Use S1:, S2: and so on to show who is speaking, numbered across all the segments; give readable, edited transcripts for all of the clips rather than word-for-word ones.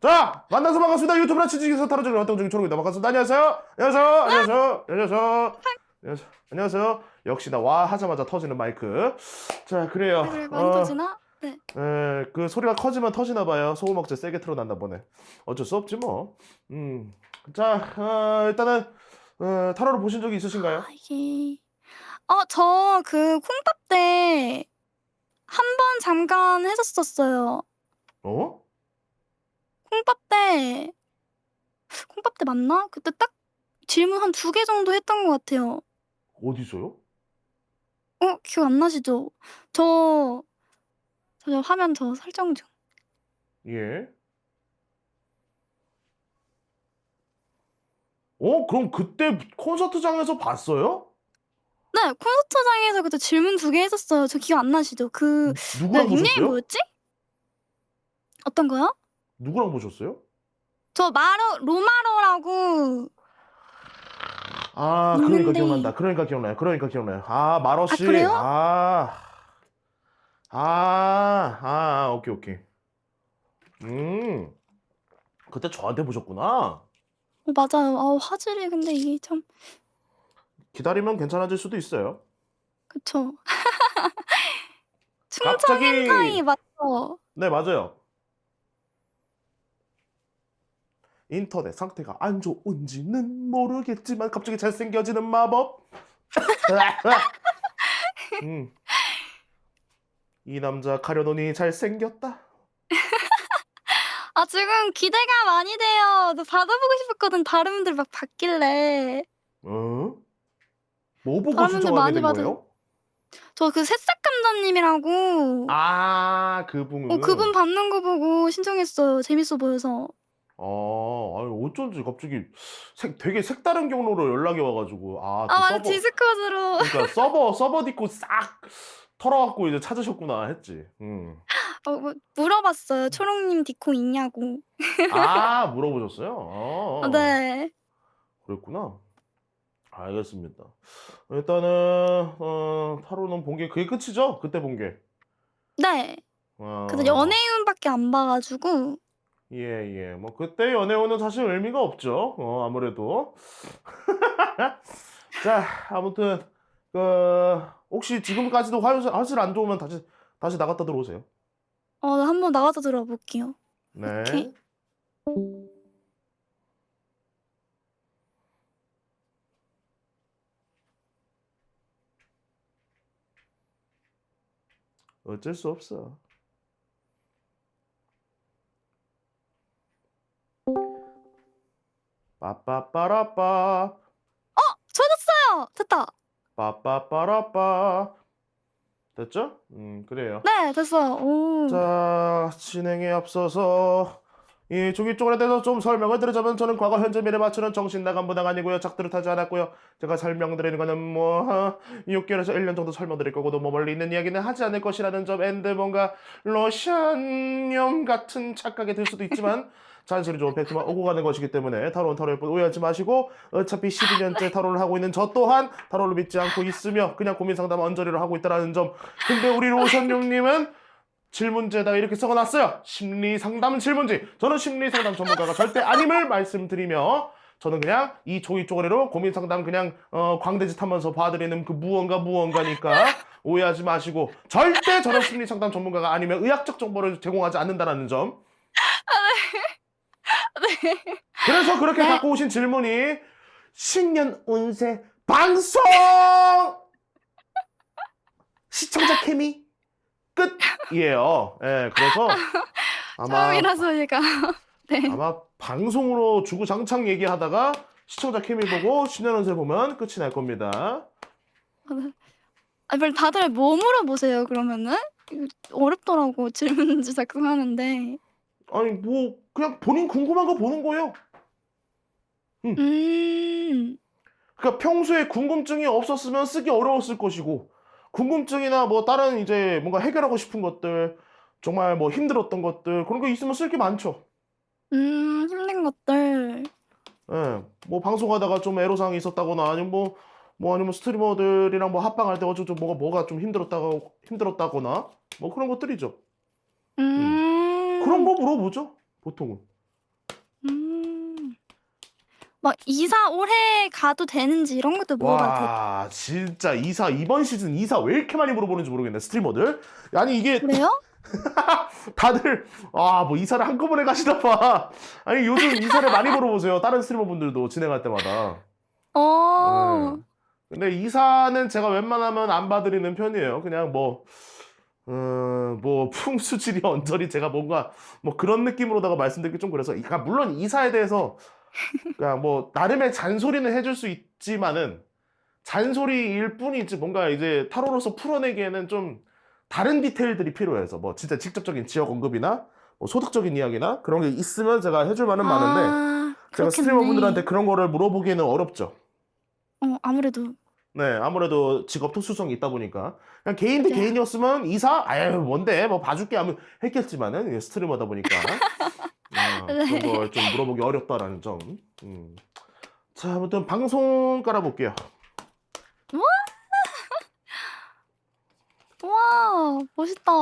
S1: 자, 만나서 반갑습니다. 유튜브나 치즈기에서 타로적인 활동 중인 초롱입니다. 반갑습니다. 안녕하세요. 안녕하세요. 안녕하세요. 안녕하세요. 안녕하세요. 안녕하세요. 역시나 와 하자마자 터지는 마이크. 자, 그래요.
S2: 아, 그래 많이 터지나? 네.
S1: 그 소리가 커지면 터지나 봐요. 소음 억제 세게 틀어놨나 보네. 어쩔 수 없지 뭐. 자, 일단은 타로를 보신 적이 있으신가요?
S2: 아 이게 저 그 콩밥 때 한 번 잠깐 했었었어요.
S1: 어?
S2: 콩밥 때 맞나? 그때 딱 질문 한 2개 정도 했던 것 같아요.
S1: 어디서요?
S2: 기억 안 나시죠? 저 화면 설정 중.
S1: 예. 그럼 그때 콘서트장에서 봤어요?
S2: 네. 콘서트장에서 그때 질문 2개 했었어요. 저 기억 안 나시죠?
S1: 누구랑
S2: 닉네임이
S1: 보셨어요?
S2: 뭐였지? 어떤 거요?
S1: 누구랑 보셨어요?
S2: 저 로마로라고
S1: 그러니까
S2: 있는데.
S1: 기억난다. 그러니까 기억나요. 그러니까 기억나요. 마로
S2: 아
S1: 씨.
S2: 그래요?
S1: 오케이, 오케이. 음, 그때 저한테 보셨구나.
S2: 맞아요. 화질이 근데 이게 참.
S1: 기다리면 괜찮아질 수도 있어요.
S2: 그쵸. 충청
S1: 갑자기,
S2: 헨타이 맞죠?
S1: 네, 맞아요. 인터넷 상태가 안 좋은지는 모르겠지만 갑자기 잘생겨지는 마법. 음, 이 남자 가려놓으니 잘생겼다.
S2: 지금 기대가 많이 돼요. 저 받아보고 싶었거든, 다른 분들 막 받길래.
S1: 어? 뭐 보고
S2: 다른 분들
S1: 신청하게
S2: 많이
S1: 된
S2: 받아.
S1: 거예요?
S2: 저 그 새싹 감자님이라고 그분
S1: 그분.
S2: 받는 거 보고 신청했어요. 재밌어 보여서.
S1: 아니 어쩐지 갑자기 되게 색다른 경로로 연락이 와 가지고 또
S2: 맞아.
S1: 서버
S2: 디스코드로.
S1: 그러니까 서버 딛고 싹 털어 갖고 이제 찾으셨구나 했지.
S2: 물어봤어요. 초롱님 디코 있냐고.
S1: 물어보셨어요?
S2: 네.
S1: 그랬구나. 알겠습니다. 일단은 타로는 본 게 그게 끝이죠? 그때 본 게.
S2: 네. 근데
S1: 어.
S2: 연예인밖에 안 봐 가지고.
S1: 예예. 뭐 그때 연애운은 사실 의미가 없죠. 아무래도. 자, 아무튼 혹시 지금까지도 화질 안 좋으면 다시 나갔다 들어오세요.
S2: 한번 나가서 들어볼게요. 오케이.
S1: 네. 어쩔 수 없어. 빠빠빠라빠.
S2: 좋아졌어요. 됐다.
S1: 빠빠빠라빠. 됐죠? 그래요.
S2: 네, 됐어요. 오.
S1: 자, 진행에 앞서서 이 조기 쪽에 대해서 좀 설명을 드리자면 저는 과거, 현재, 미래 맞추는 정신 나간 분당 아니고요. 작두를 타지 않았고요. 제가 설명드리는 거는 6개월에서 1년 정도 설명드릴 거고 너무 멀리 있는 이야기는 하지 않을 것이라는 점 앤드 뭔가 러시안념 같은 착각이 들 수도 있지만 잔소리 좋은 팩트만 오고 가는 것이기 때문에 타로는 타로일 뿐 오해하지 마시고 어차피 12년째 타로를 하고 있는 저 또한 타로를 믿지 않고 있으며 그냥 고민 상담 언저리를 하고 있다는 점. 근데 우리 로션님님은 질문지에다 이렇게 적어놨어요. 심리상담 질문지. 저는 심리상담 전문가가 절대 아님을 말씀드리며 저는 그냥 이 조이 쪼가리로 고민상담 그냥 광대짓 하면서 봐드리는 그 무언가니까 오해하지 마시고 절대 저는 심리상담 전문가가 아니면 의학적 정보를 제공하지 않는다는 점.
S2: 네.
S1: 그래서 그렇게
S2: 네.
S1: 갖고 오신 질문이 신년 운세 방송! 시청자 케미 끝이에요. 예, 그래서 아마
S2: 처음이라서 얘가. 네.
S1: 방송으로 주구장창 얘기하다가 시청자 케미 보고 신년 운세 보면 끝이 날 겁니다.
S2: 별 다들 뭐 물어보세요 그러면은? 이거 어렵더라고 질문지 작성하는데.
S1: 아니 뭐 그냥 본인 궁금한 거 보는 거예요.
S2: 음.
S1: 그러니까 평소에 궁금증이 없었으면 쓰기 어려웠을 것이고 궁금증이나 뭐 다른 이제 뭔가 해결하고 싶은 것들 정말 뭐 힘들었던 것들 그런 거 있으면 쓸 게 많죠.
S2: 힘든 것들.
S1: 예, 뭐 방송하다가 좀 애로사항이 있었다거나 아니면 아니면 스트리머들이랑 뭐 합방할 때 어쩌고 뭐가 좀 힘들었다거나 뭐 그런 것들이죠. 음. 그런
S2: 음.
S1: 거 물어보죠, 보통은.
S2: 막 이사 올해 가도 되는지 이런 것도 물어봐도 될까요?
S1: 와, 진짜 이사 이번 시즌 이사 왜 이렇게 많이 물어보는지 모르겠네, 스트리머들. 아니 이게
S2: 그래요?
S1: 다들 뭐 이사를 한꺼번에 가시나 봐. 아니 요즘 이사를 많이 물어보세요. 다른 스트리머분들도 진행할 때마다. 예.
S2: 어.
S1: 근데 이사는 제가 웬만하면 안 봐드리는 편이에요. 그냥 뭐 풍수지리 언저리 제가 뭔가 뭐 그런 느낌으로다가 말씀드리기 좀 그래서 그러니까 물론 이사에 대해서 그냥 뭐 나름의 잔소리는 해줄 수 있지만은 잔소리일 뿐이지 뭔가 이제 타로로서 풀어내기에는 좀 다른 디테일들이 필요해서 뭐 진짜 직접적인 지역 언급이나 뭐 소득적인 이야기나 그런 게 있으면 제가 해줄 만은 많은데
S2: 아,
S1: 제가 스트리머분들한테
S2: 그렇겠네.
S1: 그런 거를 물어보기에는 어렵죠.
S2: 아무래도.
S1: 네, 아무래도 직업 특수성이 있다 보니까 그냥 개인 대
S2: 맞아요.
S1: 개인이었으면 이사 아유 뭔데 뭐 봐줄게 하면 했겠지만은 이게 스트리머다 보니까 그런
S2: 네.
S1: 걸 좀 물어보기 어렵다라는 점. 음. 자, 아무튼 방송 깔아볼게요.
S2: 우와! 우와, 멋있다.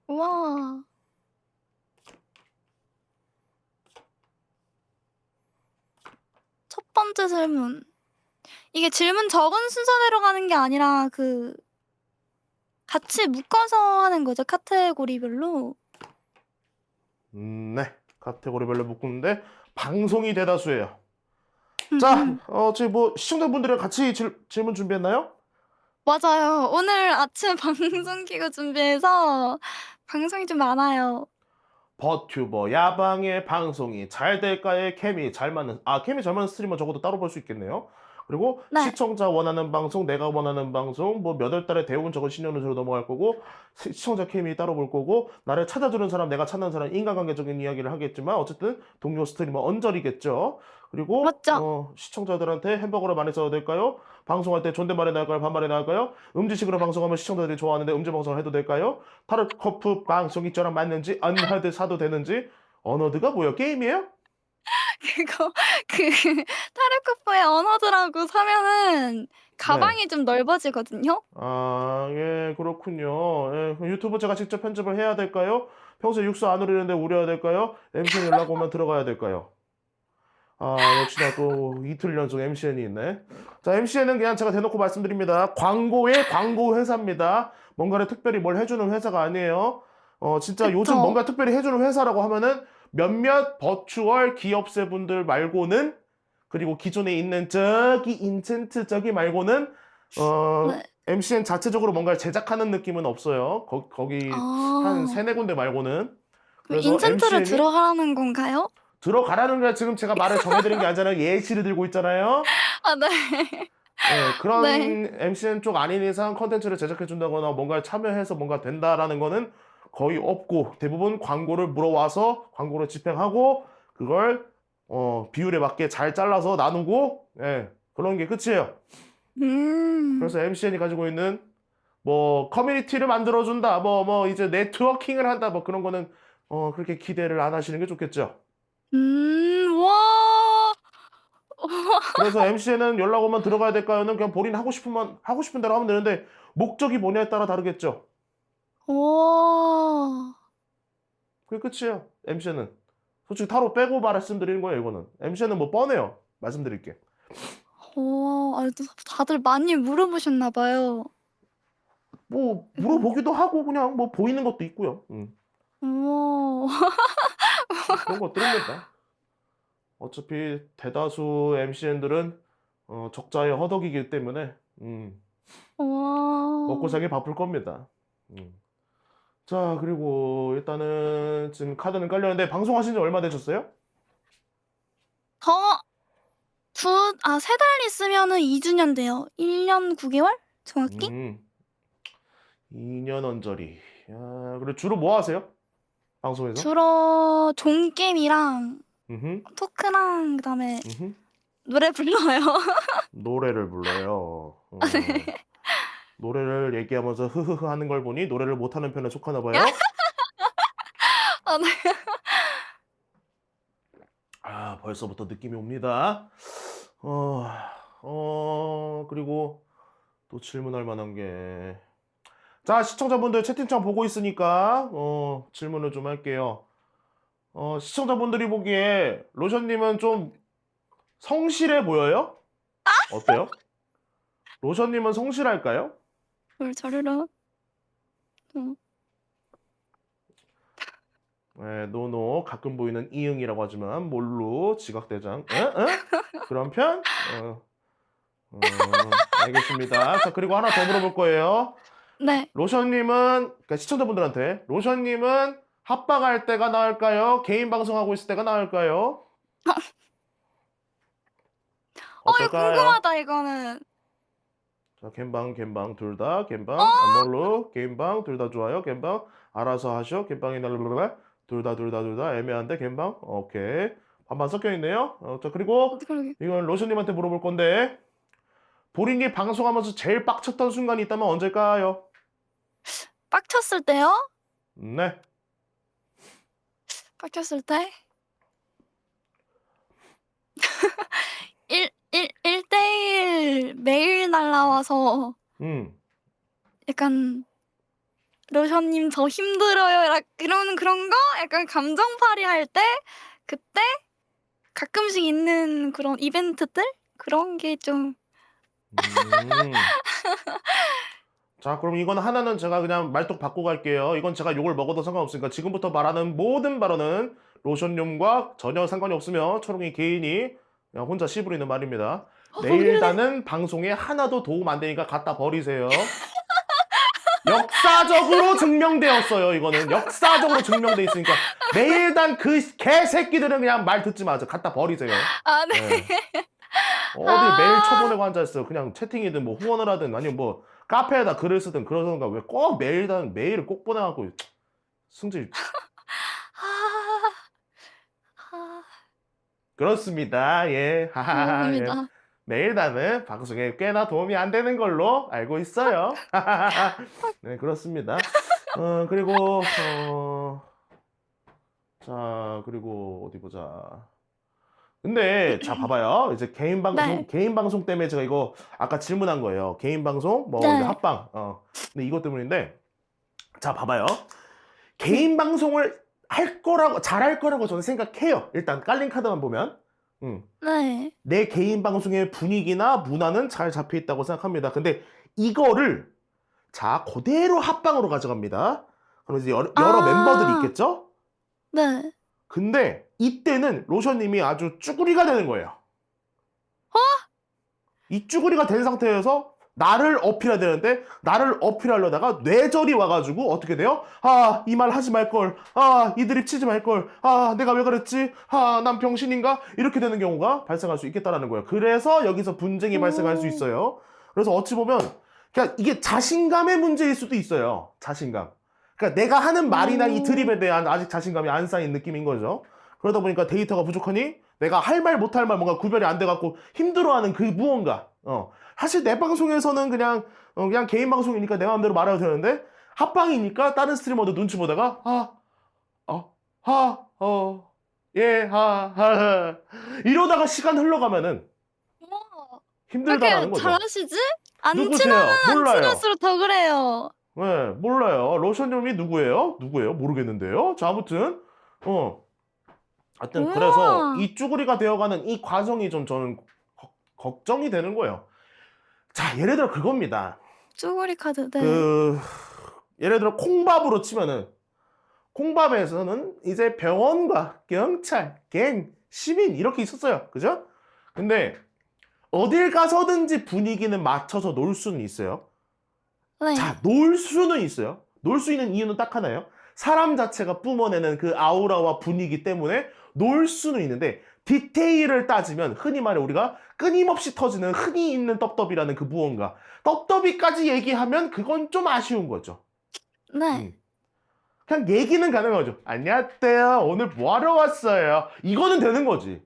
S2: 우와. 첫 번째 질문. 이게 질문 적은 순서대로 가는 게 아니라 같이 묶어서 하는 거죠, 카테고리별로?
S1: 네, 카테고리별로 묶는데 방송이 대다수예요. 자,
S2: 음음.
S1: 저희 뭐 시청자분들이랑 같이 질문 준비했나요?
S2: 맞아요. 오늘 아침 방송 키고 준비해서 방송이 좀 많아요.
S1: 버튜버 야방의 방송이 잘 될까의 케미 잘 맞는 케미 잘 맞는 스트리머 적어도 따로 볼 수 있겠네요. 그리고
S2: 네.
S1: 시청자 원하는 방송, 내가 원하는 방송, 뭐 몇 월 달에 대우는 저건 신년운으로 넘어갈 거고 시청자 케미 따로 볼 거고 나를 찾아주는 사람, 내가 찾는 사람 인간관계적인 이야기를 하겠지만 어쨌든 동료 스트리머 언저리겠죠. 그리고
S2: 맞죠?
S1: 시청자들한테 햄버거를 많이 써도 될까요? 방송할 때 존댓말이 나올까요? 반말이 나올까요? 음지식으로 방송하면 시청자들이 좋아하는데 음지 방송을 해도 될까요? 타르코프 방송이 저랑 맞는지 언하드 사도 되는지 언어드가 뭐야? 게임이에요?
S2: 그거 타르코프의 언어드라고 사면은
S1: 네.
S2: 가방이 좀 넓어지거든요.
S1: 예, 그렇군요. 예, 그럼 유튜브 제가 직접 편집을 해야 될까요? 평소에 육수 안 우리는데 우려야 될까요? MCN 연락 오면 들어가야 될까요? 역시나 또 이틀 연속 MCN이 있네. 자, MCN은 그냥 제가 대놓고 말씀드립니다. 광고의 광고 회사입니다. 뭔가를 특별히 뭘 해주는 회사가 아니에요. 진짜 요즘
S2: 그쵸.
S1: 뭔가 특별히 해주는 회사라고 하면은 몇몇 버추얼 기업체 분들 말고는 그리고 기존에 있는 저기 인챈트 저기 말고는
S2: 네.
S1: MCN 자체적으로 뭔가를 제작하는 느낌은 없어요. 거기 한
S2: 아.
S1: 세네 군데 말고는.
S2: 그럼
S1: 그래서
S2: 인챈트를
S1: MCN이
S2: 들어가라는 건가요?
S1: 들어가라는 게 지금 제가 말을 정해드린 게 아니잖아요. 예시를 들고 있잖아요.
S2: 아, 네.
S1: 예,
S2: 네.
S1: 그런 MCN 쪽 아닌 이상 컨텐츠를 제작해준다거나 뭔가를 참여해서 뭔가 된다라는 거는 거의 없고 대부분 광고를 물어와서 광고를 집행하고 그걸 비율에 맞게 잘 잘라서 나누고 그런 게 끝이에요.
S2: 음.
S1: 그래서 MCN이 가지고 있는 뭐 커뮤니티를 만들어준다 뭐 이제 네트워킹을 한다 뭐 그런 거는 그렇게 기대를 안 하시는 게 좋겠죠.
S2: 와.
S1: 그래서 MCN은 연락 오면 들어가야 될까요는 그냥 본인 하고 싶은 대로 하면 되는데 목적이 뭐냐에 따라 다르겠죠.
S2: 와.
S1: 그게 끝이에요. MCN은 솔직히 타로 빼고 말씀드리는 거예요. 이거는 MCN은 뭐 뻔해요. 말씀드릴게.
S2: 또 다들 많이 물어보셨나 봐요.
S1: 뭐
S2: 음.
S1: 물어보기도 하고 그냥 뭐 보이는 것도 있고요.
S2: 어.
S1: 그런 것들입니다. 어차피 대다수 MCN들은 적자의 허덕이기 때문에 먹고
S2: 와.
S1: 살기 바쁠 겁니다. 음. 자, 그리고 일단은 지금 카드는 깔렸는데 방송하신 지 얼마 되셨어요?
S2: 저 3달 있으면은 2 주년 돼요. 1 년 9 개월? 정확히?
S1: 음, 2년 언저리. 야, 그리고 주로 뭐 하세요? 방송에서?
S2: 주로 종게임이랑
S1: 음흠,
S2: 토크랑 그다음에
S1: 음흠.
S2: 노래 불러요.
S1: 노래를 불러요. 노래를 얘기하면서 흐흐흐 하는 걸 보니 노래를 못하는 편에 속하나 봐요?
S2: 아, 네.
S1: 벌써부터 느낌이 옵니다. 그리고 또 질문할 만한 게. 자, 시청자분들 채팅창 보고 있으니까 질문을 좀 할게요. 시청자분들이 보기에 로션님은 좀 성실해 보여요? 어때요? 로션님은 성실할까요?
S2: 뭘 저르러? 어.
S1: 네, 노노 가끔 보이는 이응이라고 하지만 몰루 지각대장. 에? 에? 그런 편? 어, 알겠습니다. 자, 그리고 하나 더 물어볼 거예요.
S2: 네.
S1: 로션님은, 그러니까 시청자분들한테, 로션님은 합방할 때가 나을까요? 개인 방송하고 있을 때가 나을까요?
S2: 이거
S1: 어떨까요?
S2: 궁금하다, 이거는.
S1: 자, 갬방 둘 다, 갬방,
S2: 어?
S1: 안몰루, 갬방 둘 다 좋아요, 갬방, 알아서 하셔, 갬방이 날라라라, 둘 다 애매한데, 갬방, 오케이. 반반 섞여 있네요. 자, 그리고
S2: 그러게.
S1: 이건 로션님한테 물어볼 건데, 보린이 방송하면서 제일 빡쳤던 순간이 있다면 언제일까요?
S2: 빡쳤을 때요?
S1: 네.
S2: 빡쳤을 때? 1대1 매일 날라와서 약간 로션님 저 힘들어요. 이런 그런 거? 약간 감정팔이 할 때? 그때? 가끔씩 있는 그런 이벤트들? 그런 게 좀.
S1: 음. 자, 그럼 이건 하나는 제가 그냥 말뚝 바꾸고 갈게요. 이건 제가 욕을 먹어도 상관없으니까 지금부터 말하는 모든 발언은 로션님과 전혀 상관이 없으며 초롱이 개인이 그냥 혼자 씹으리는 말입니다. 매일다는 방송에 하나도 도움 안 되니까 갖다 버리세요. 역사적으로 증명되었어요. 이거는 역사적으로 증명돼 있으니까 매일단 그 개새끼들은 그냥 말 듣지 마세요. 갖다 버리세요.
S2: 아, 네.
S1: 네. 어딜 매일 쳐보내고 앉아있어요. 그냥 채팅이든 뭐 후원을 하든 아니면 뭐 카페에다 글을 쓰든 그러던가 왜 꼭 메일을 꼭 보내갖고 승질.
S2: 아, 아,
S1: 그렇습니다. 예. 하하하. 예.
S2: 그렇습니다.
S1: 메일단은 방송에 꽤나 도움이 안 되는 걸로 알고 있어요. 네, 그렇습니다. 그리고 자, 그리고 어디 보자. 근데 자 봐봐요. 이제
S2: 네.
S1: 개인 방송 때문에 제가 이거 아까 질문한 거예요. 개인 방송 뭐
S2: 네.
S1: 이제 합방. 근데 이것 때문인데 자 봐봐요. 개인 방송을 잘할 거라고 저는 생각해요. 일단 깔린 카드만 보면.
S2: 네.
S1: 내 개인 방송의 분위기나 문화는 잘 잡혀 있다고 생각합니다. 근데 이거를 자 그대로 합방으로 가져갑니다. 그럼 이제 여러 멤버들이 있겠죠?
S2: 네.
S1: 근데 이때는 로션님이 아주 쭈구리가 되는 거예요. 이 쭈구리가 된 상태에서 나를 어필해야 되는데 나를 어필하려다가 뇌절이 와가지고 어떻게 돼요? 아, 이 말 하지 말걸. 아, 이 드립 치지 말걸. 아, 내가 왜 그랬지? 아, 난 병신인가? 이렇게 되는 경우가 발생할 수 있겠다라는 거예요. 그래서 여기서 분쟁이 발생할 수 있어요. 그래서 어찌 보면 그냥 이게 자신감의 문제일 수도 있어요. 자신감. 그러니까 내가 하는 말이나 이 드립에 대한 아직 자신감이 안 쌓인 느낌인 거죠. 그러다 보니까 데이터가 부족하니 내가 할 말 못할 말 뭔가 구별이 안 돼갖고 힘들어하는 그 무언가. 사실 내 방송에서는 그냥 개인 방송이니까 내 마음대로 말해도 되는데 합방이니까 다른 스트리머도 눈치 보다가 예, 이러다가 시간 흘러가면은
S2: 우와. 왜
S1: 힘들다라는
S2: 이렇게
S1: 거죠.
S2: 잘하시지? 안
S1: 누구세요?
S2: 친하면 안
S1: 몰라요.
S2: 친할수록 더 그래요.
S1: 네, 몰라요. 로션님이 누구예요? 모르겠는데요. 자, 아무튼 하여튼 그래서
S2: 우와.
S1: 이 쭈구리가 되어가는 이 과정이 좀 저는 걱정이 되는 거예요. 자, 예를 들어 그겁니다.
S2: 쭈구리 카드. 네.
S1: 예를 들어 콩밥으로 치면은 콩밥에서는 이제 병원과 경찰, 갱, 시민 이렇게 있었어요. 그죠? 근데 어딜 가서든지 분위기는 맞춰서 놀 수는 있어요.
S2: 네.
S1: 자, 놀 수는 있어요. 놀 수 있는 이유는 딱 하나예요. 사람 자체가 뿜어내는 그 아우라와 분위기 때문에 놀 수는 있는데 디테일을 따지면 흔히 말해 우리가 끊임없이 터지는 흔히 있는 떡더비라는 그 무언가 떡더비까지 얘기하면 그건 좀 아쉬운 거죠.
S2: 네.
S1: 그냥 얘기는 가능한 거죠. 안녕하세요. 오늘 뭐하러 왔어요? 이거는 되는 거지.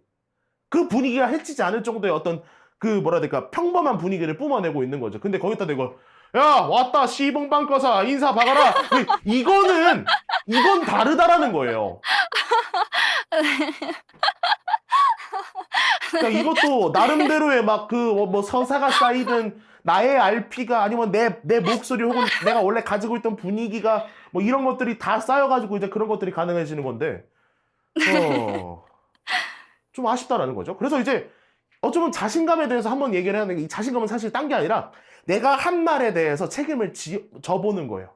S1: 그 분위기가 해치지 않을 정도의 어떤 그 뭐라 해야 될까 평범한 분위기를 뿜어내고 있는 거죠. 근데 거기다 대고 야 왔다 시봉방 꺼사 인사 박아라. 이건 다르다라는 거예요. 그러니까 이것도 나름대로의 막 그 뭐 서사가 쌓이든 나의 RP가 아니면 내 목소리 혹은 내가 원래 가지고 있던 분위기가 뭐 이런 것들이 다 쌓여가지고 이제 그런 것들이 가능해지는 건데 좀 아쉽다라는 거죠. 그래서 이제 어쩌면 자신감에 대해서 한번 얘기를 해야 되는 게 이 자신감은 사실 딴 게 아니라 내가 한 말에 대해서 책임을 져보는 거예요.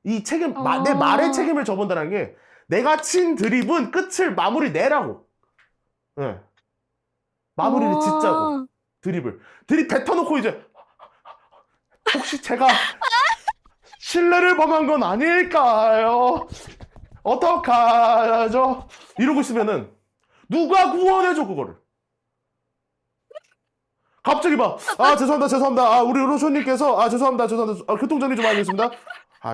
S1: 이 책임, 내 말에 책임을 져본다는 게 내가 친 드립은 끝을 마무리 내라고. 예. 마무리를 짓자고. 드립 뱉어놓고 이제 혹시 제가 신뢰를 범한 건 아닐까요? 어떡하죠? 이러고 있으면은 누가 구원해줘 그거를. 갑자기 막 죄송합니다. 우리 로션님께서 죄송합니다. 교통정리 좀 하겠습니다.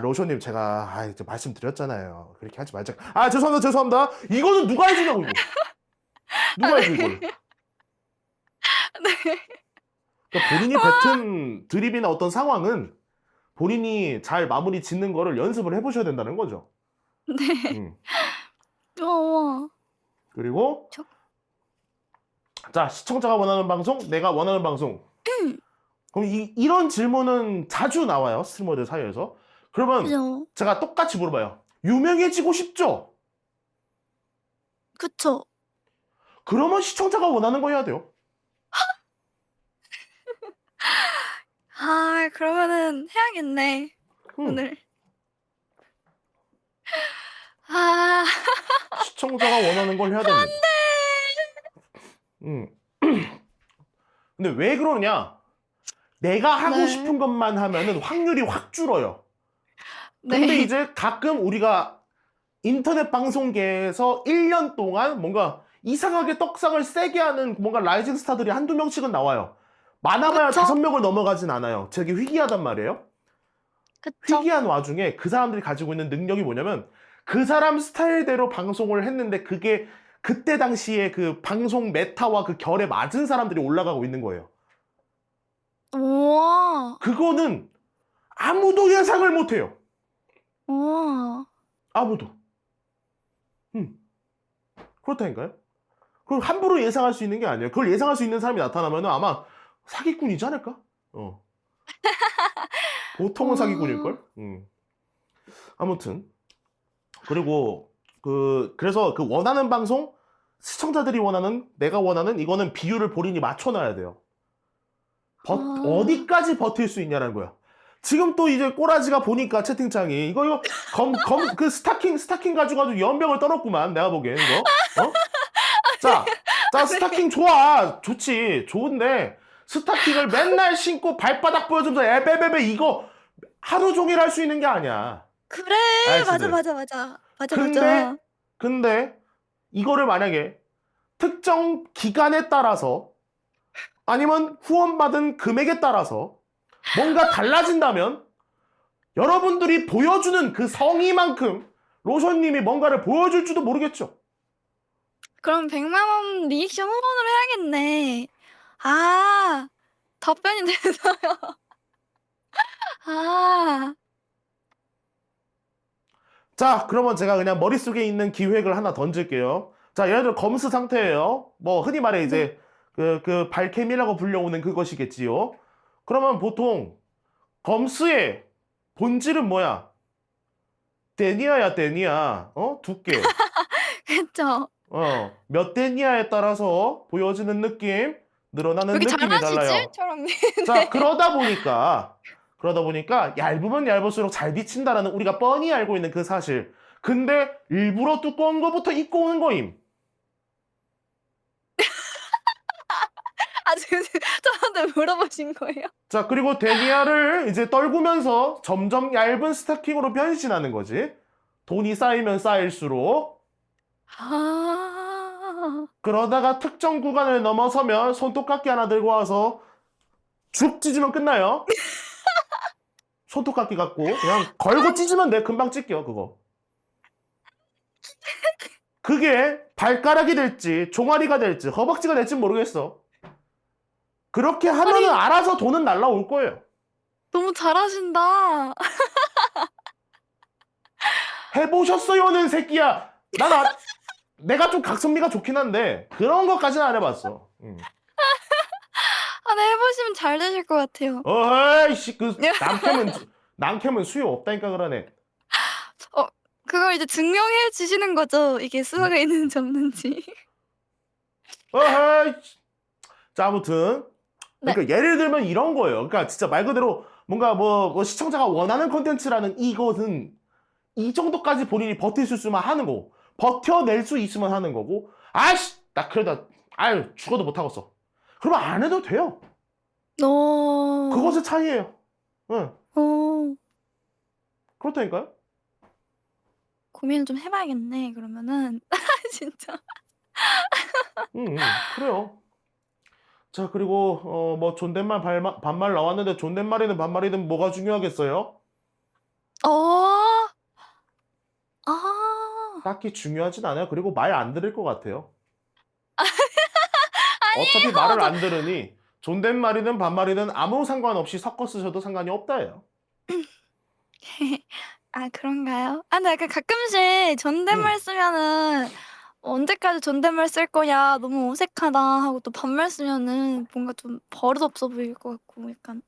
S1: 로션님 제가 이제 말씀드렸잖아요. 그렇게 하지 말자. 죄송합니다. 이거는 누가 해주냐고 이거. 누가 해줘 이걸.
S2: 네.
S1: 그러니까 본인이 뱉은 드립이나 어떤 상황은 본인이 잘 마무리 짓는 거를 연습을 해보셔야 된다는 거죠.
S2: 네. 와.
S1: 그리고 자, 시청자가 원하는 방송, 내가 원하는 방송. 그럼 이런 질문은 자주 나와요, 스트리머들 사이에서. 그러면
S2: 그죠.
S1: 제가 똑같이 물어봐요. 유명해지고 싶죠?
S2: 그쵸.
S1: 그러면 시청자가 원하는 거 해야 돼요.
S2: 그러면은 해야겠네.
S1: 음,
S2: 오늘.
S1: 시청자가 원하는 걸 해야 됩니다. 음. 근데 왜 그러냐? 내가 하고
S2: 네.
S1: 싶은 것만 하면은 확률이 확 줄어요. 근데
S2: 네.
S1: 이제 가끔 우리가 인터넷 방송계에서 1년 동안 뭔가 이상하게 떡상을 세게 하는 뭔가 라이징 스타들이 한두 명씩은 나와요. 많아봐야
S2: 그쵸?
S1: 5명을 넘어가진 않아요. 되게 희귀하단 말이에요.
S2: 그쵸.
S1: 희귀한 와중에 그 사람들이 가지고 있는 능력이 뭐냐면 그 사람 스타일대로 방송을 했는데 그게 그때 당시에 그 방송 메타와 그 결에 맞은 사람들이 올라가고 있는 거예요.
S2: 우와.
S1: 그거는 아무도 예상을 못해요.
S2: 우와.
S1: 아무도. 그렇다니까요. 그걸 함부로 예상할 수 있는 게 아니에요. 그걸 예상할 수 있는 사람이 나타나면 아마 사기꾼이지 않을까? 보통은 사기꾼일걸? 아무튼. 그리고 그래서 그 원하는 방송, 시청자들이 원하는, 내가 원하는 이거는 비율을 본인이 맞춰놔야 돼요. 어디까지 버틸 수 있냐는 거야. 지금 또 이제 꼬라지가 보니까 채팅창이 이거 그 스타킹 가지고 연병을 떨었구만. 내가 보기엔 이거. 자 스타킹 좋지. 좋은데 스타킹을 맨날 신고 발바닥 보여주면서 에베베베 이거 하루 종일 할 수 있는 게 아니야.
S2: 그래.
S1: 아이씨들.
S2: 맞아. 맞아.
S1: 근데 이거를 만약에 특정 기간에 따라서 아니면 후원받은 금액에 따라서 뭔가 달라진다면 여러분들이 보여주는 그 성의만큼 로션님이 뭔가를 보여줄지도 모르겠죠.
S2: 그럼 100만 원 리액션 후원으로 해야겠네. 답변이 돼서요.
S1: 자, 그러면 제가 그냥 머릿속에 있는 기획을 하나 던질게요. 자, 예를 들어 검스 상태예요. 뭐 흔히 말해 이제 그 발캠이라고 불려오는 그것이겠지요. 그러면 보통 검스의 본질은 뭐야? 데니아야, 데니아. 두께.
S2: 그쵸.
S1: 몇 데니아에 따라서 보여지는 느낌,
S2: 왜
S1: 늘어나는
S2: 이렇게
S1: 느낌이
S2: 잘하시지?
S1: 달라요.
S2: 저랑.
S1: 자, 그러다 보니까 얇으면 얇을수록 잘 비친다라는 우리가 뻔히 알고 있는 그 사실. 근데 일부러 두꺼운 거부터 입고 오는 거임.
S2: 지금 저한테 물어보신 거예요?
S1: 자, 그리고 데니아를 이제 떨구면서 점점 얇은 스타킹으로 변신하는 거지. 돈이 쌓이면 쌓일수록. 그러다가 특정 구간을 넘어서면 손톱깎이 하나 들고 와서 죽 찢으면 끝나요. 손톱깎이 갖고 그냥 걸고 찢으면 돼. 금방 찢겨 그거. 그게 발가락이 될지 종아리가 될지 허벅지가 될지 모르겠어. 그렇게 하면은 알아서 돈은 날라올 거예요.
S2: 너무 잘하신다.
S1: 해보셨어요는 새끼야. 내가 좀 각성미가 좋긴 한데 그런 것까지는 안 해봤어.
S2: 네, 해보시면 잘 되실 것 같아요.
S1: 어이씨, 그 남캠은 수요 없다니까 그러네.
S2: 그걸 이제 증명해 주시는 거죠. 이게 수화가 있는지 없는지.
S1: 어이. 자, 아무튼
S2: 네.
S1: 그러니까 예를 들면 이런 거예요. 그러니까 진짜 말 그대로 뭔가 뭐 시청자가 원하는 콘텐츠라는 이것은 이 정도까지 본인이 버틸 수 있으면 하는 거고, 버텨낼 수 있으면 하는 거고, 아이씨, 나 그러다 아유 죽어도 못 하겠어. 그러면 안 해도 돼요.
S2: 어.
S1: 그것의 차이예요. 응,
S2: 어.
S1: 그렇다니까요.
S2: 고민을 좀 해 봐야겠네 그러면은. 진짜.
S1: 그래요. 자, 그리고 뭐 존댓말 반말 나왔는데 존댓말이든 반말이든 뭐가 중요하겠어요?
S2: 어. 아.
S1: 딱히 중요하진 않아요. 그리고 말 안 들을 것 같아요. 어차피
S2: 아니에요.
S1: 말을 안 들으니 존댓말이든 반말이든 아무 상관없이 섞어 쓰셔도 상관이 없다예요.
S2: 아 그런가요? 아 근데 약간 가끔씩 존댓말
S1: 음.
S2: 쓰면은 '언제까지 존댓말 쓸 거냐. 너무 어색하다.' 하고 또 반말 쓰면은 뭔가 좀 버릇없어 보일 것 같고 약간.